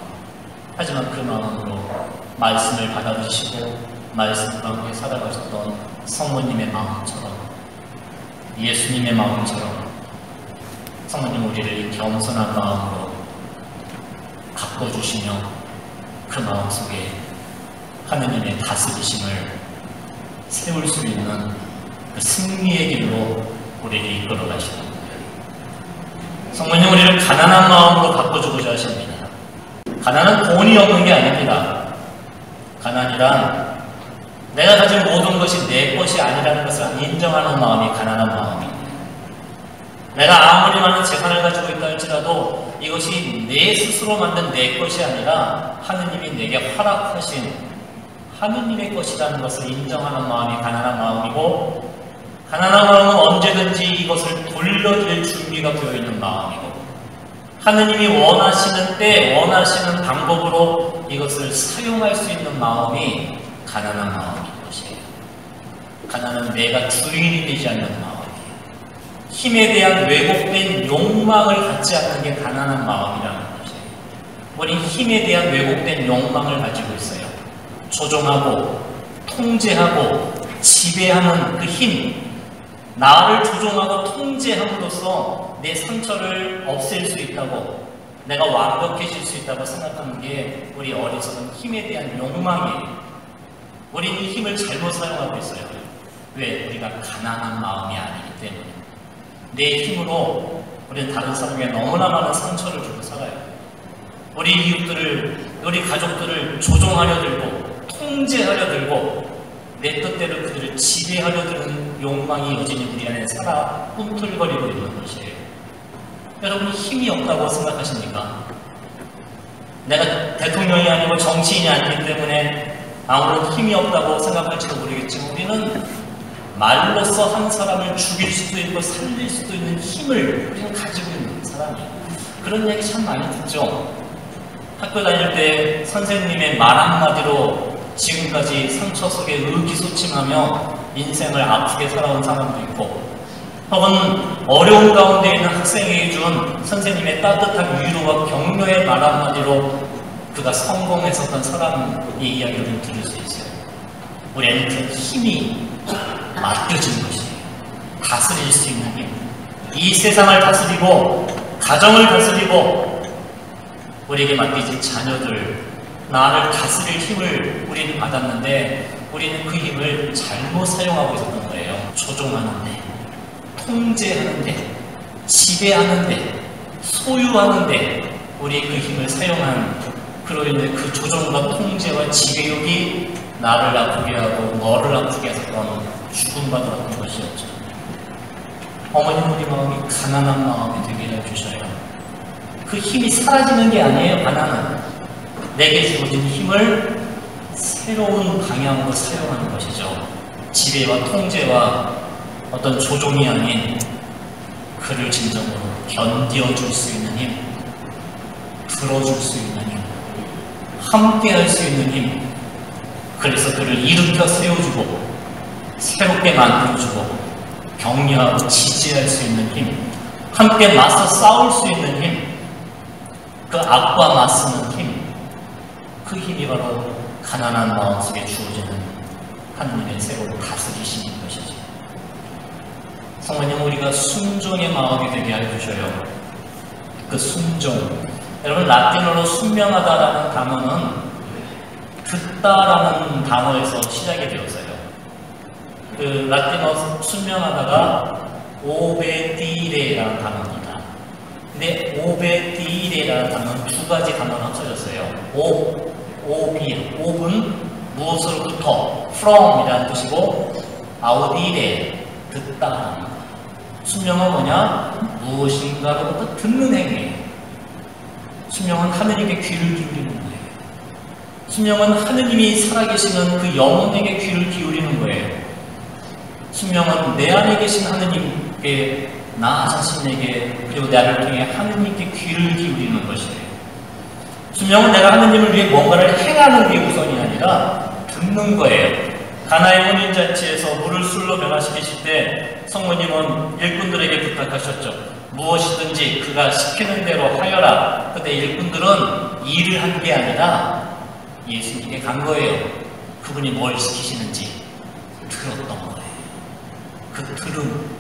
하지만 그 마음으로 말씀을 받아들이시고 말씀과 함께 살아가셨던 성모님의 마음처럼, 예수님의 마음처럼 성모님 우리를 겸손한 마음으로 가꿔주시며 그 마음 속에 하느님의 다스리심을 세울 수 있는 그 승리의 길로 우리를 이끌어 가시는 거예요. 성모님 우리를 가난한 마음으로 바꿔주고자 하십니다. 가난은 돈이 없는 게 아닙니다. 가난이란 내가 가진 모든 것이 내 것이 아니라는 것을 인정하는 마음이 가난한 마음입니다. 내가 아무리 많은 재산을 가지고 있다 할지라도 이것이 내 스스로 만든 내 것이 아니라 하느님이 내게 허락하신 하느님의 것이라는 것을 인정하는 마음이 가난한 마음이고, 가난한 마음은 언제든지 이것을 돌려드릴 준비가 되어 있는 마음이고, 하느님이 원하시는 때 원하시는 방법으로 이것을 사용할 수 있는 마음이 가난한 마음인 것이에요. 가난은 내가 주인이 되지 않는 마음이에요. 힘에 대한 왜곡된 욕망을 갖지 않는 게 가난한 마음이라는 것이에요. 우리 힘에 대한 왜곡된 욕망을 가지고 있어요. 조종하고 통제하고 지배하는 그 힘, 나를 조종하고 통제함으로써 내 상처를 없앨 수 있다고, 내가 완벽해질 수 있다고 생각하는 게 우리 어리석은 힘에 대한 욕망이에요. 우리는 이 힘을 잘못 사용하고 있어요. 왜? 우리가 가난한 마음이 아니기 때문에. 내 힘으로 우리는 다른 사람에게 너무나 많은 상처를 주고 살아요. 우리 이웃들을, 우리 가족들을 조종하려 들고 통제하려 들고 내 뜻대로 그들을 지배하려 드는 욕망이 여전히 우리 안에 살아 꿈틀거리고 있는 것이에요. 여러분이 힘이 없다고 생각하십니까? 내가 대통령이 아니고 정치인이 아니기 때문에 아무런 힘이 없다고 생각할지도 모르겠지만 우리는 말로써 한 사람을 죽일 수도 있고 살릴 수도 있는 힘을 우리는 가지고 있는 사람이에요. 그런 얘기 참 많이 듣죠. 학교 다닐 때 선생님의 말 한마디로 지금까지 상처 속에 의기소침하며 인생을 아프게 살아온 사람도 있고, 혹은 어려운 가운데 있는 학생에게 준 선생님의 따뜻한 위로와 격려의 말 한마디로 그가 성공했었던 사람의 이야기를 들을 수 있어요. 우리한테 힘이 맡겨진 것이에요. 다스릴 수 있는 힘. 이 세상을 다스리고 가정을 다스리고 우리에게 맡기진 자녀들, 나를 다스릴 힘을 우리는 받았는데 우리는 그 힘을 잘못 사용하고 있었던 거예요. 조종하는데, 통제하는데, 지배하는데, 소유하는데 우리 그 힘을 사용한, 그로 인해 그 조종과 통제와 지배욕이 나를 아프게 하고 너를 아프게 했던 죽음받았던 것이었죠. 어머님, 우리 마음이 가난한 마음이 되게 해주셔요. 그 힘이 사라지는 게 아니에요. 가난은 내게 주어진 힘을 새로운 방향으로 사용하는 것이죠. 지배와 통제와 어떤 조종이 아닌 그를 진정으로 견뎌줄 수 있는 힘, 들어줄 수 있는 힘, 함께 할 수 있는 힘, 그래서 그를 일으켜 세워주고 새롭게 만들어주고 격려하고 지지할 수 있는 힘, 함께 맞서 싸울 수 있는 힘, 그 악과 맞서는 힘, 그 힘이 바로 가난한 마음속에 주어지는 하나님의 새로운 다스리심인 것이죠. 성모님, 우리가 순종의 마음이 되게 해주셔요. 그 순종, 여러분 라틴어로 순명하다라는 단어는 듣다라는 단어에서 시작이 되었어요. 그 라틴어 순명하다가 오베디레라는 단어입니다. 근데 오베디레라는 단어는 두 가지 단어가 합쳐졌어요. 옵은 무엇으로부터, from이라는 뜻이고, 아우디레, 듣다. 순명은 뭐냐? 무엇인가로부터 듣는 행위예요. 순명은 하느님께 귀를 기울이는 거예요. 순명은 하느님이 살아계시는 그 영혼에게 귀를 기울이는 거예요. 순명은 내 안에 계신 하느님께, 나 자신에게, 그리고 나를 통해 하느님께 귀를 기울이는 것이에요. 순명은 내가 하느님을 위해 뭔가를 행하는 게 우선이 아니라 듣는 거예요. 가나의 혼인잔치에서 물을 술로 변화시키실 때 성모님은 일꾼들에게 부탁하셨죠. 무엇이든지 그가 시키는 대로 하여라. 근데 일꾼들은 일을 한 게 아니라 예수님께 간 거예요. 그분이 뭘 시키시는지 들었던 거예요. 그 들음,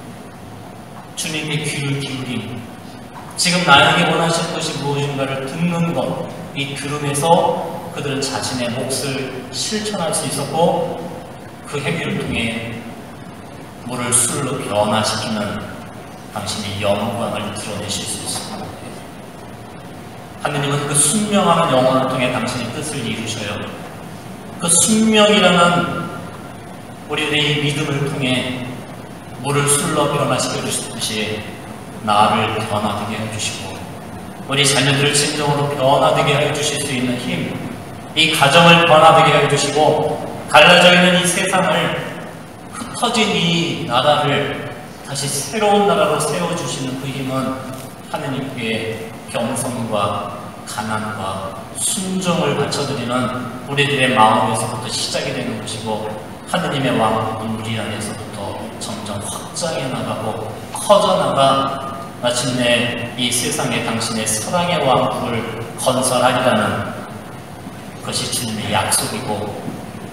주님의 귀를 기울임, 지금 나에게 원하시는 것이 무엇인가를 듣는 것, 이 들음에서 그들은 자신의 몫을 실천할 수 있었고, 그 행위를 통해 물을 술로 변화시키는 당신의 영광을 드러내실 수 있습니다. 하느님은 그 순명하는 영혼을 통해 당신의 뜻을 이루셔요. 그 순명이라는 우리들의 믿음을 통해 물을 술로 변화시켜 주시듯이 나를 변화되게 해주시고 우리 자녀들을 진정으로 변화되게 해주실 수 있는 힘, 이 가정을 변화되게 해주시고 갈라져 있는 이 세상을, 흩어진 이 나라를 다시 새로운 나라로 세워주시는 그 힘은 하느님께 경성과 가난과 순종을 바쳐드리는 우리들의 마음에서부터 시작이 되는 것이고, 하느님의 왕국은 우리 안에서부터 점점 확장해 나가고 커져나가 마침내 이 세상에 당신의 사랑의 왕국을 건설하리라는 것이 주님의 약속이고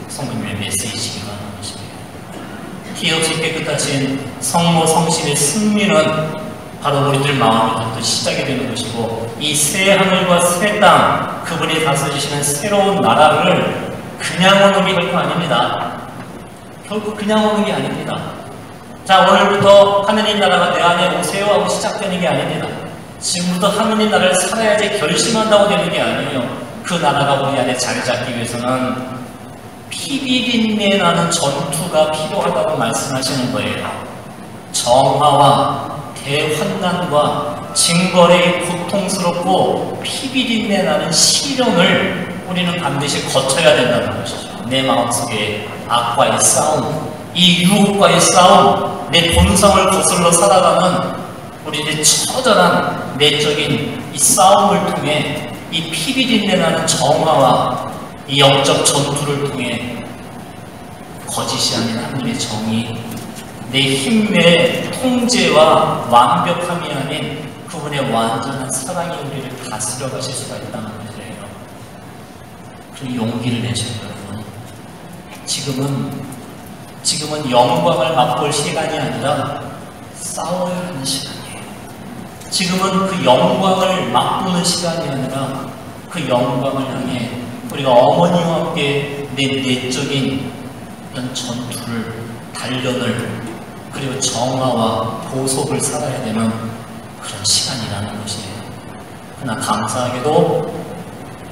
성모님의 메시지가 하는 것입니다. 희없이 깨끗하신 성모 성신의 승리는 바로 우리들 마음에서부터 시작이 되는 것이고, 이 새 하늘과 새 땅, 그분이 다스리시는 새로운 나라를 그냥 오는 게 결코 아닙니다. 결코 그냥 오는 게 아닙니다. 자, 오늘부터 하느님 나라가 내 안에 오세요 하고 시작되는 게 아닙니다. 지금부터 하느님 나라를 살아야지 결심한다고 되는 게 아니에요. 그 나라가 우리 안에 자리 잡기 위해서는 피비린내 나는 전투가 필요하다고 말씀하시는 거예요. 정화와 대환난과 징벌의 고통스럽고 피비린내 나는 시련을 우리는 반드시 거쳐야 된다는 것이죠. 내 마음속에 악과의 싸움, 이 유혹과의 싸움, 내 본성을 거슬러 살아가는 우리의 처절한 내적인 이 싸움을 통해 이 피비린내 나는 정화와 이 영적 전투를 통해 거짓이 아닌 하나님의 정의, 내 힘의 통제와 완벽함이 아닌 그분의 완전한 사랑이 우리를 다스려 가실 수가 있다는 거예요. 그 용기를 내셔요, 여러분. 지금은 영광을 맛볼 시간이 아니라 싸워야 하는 시간이에요. 지금은 그 영광을 맛보는 시간이 아니라 그 영광을 향해 우리가 어머니와 함께 내 내적인 어떤 전투를, 단련을, 그리고 정화와 보석을 살아야 되는 그런 시간이라는 것이에요. 그러나 감사하게도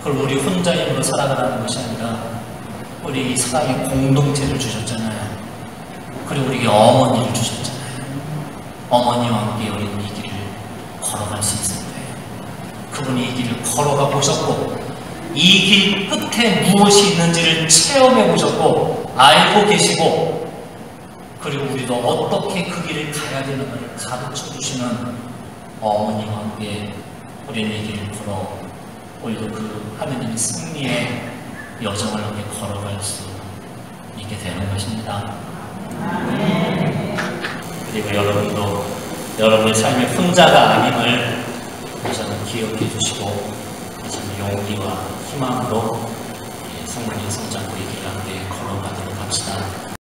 그걸 우리 혼자 힘으로 살아가라는 것이 아니라 우리 이 사랑의 공동체를 주셨잖아요. 그리고 우리에게 어머니를 주셨잖아요. 어머니와 함께 우리는 이 길을 걸어갈 수 있을 거예요. 그분이 이 길을 걸어가 보셨고 이 길 끝에 무엇이 있는지를 체험해 보셨고 알고 계시고, 그리고 우리도 어떻게 그 길을 가야 되는가를 가르쳐 주시는 어머니와 함께 우리는 이 길을 걸어 우리도 그 하느님의 승리의 여정을 함께 걸어갈 수 있게 되는 것입니다. 그리고 여러분도 여러분의 삶의 혼자가 아님을 저는 기억해 주시고 저는 용기와 희망으로 성령의 성장으로 이 길 함께 걸어가도록 합시다.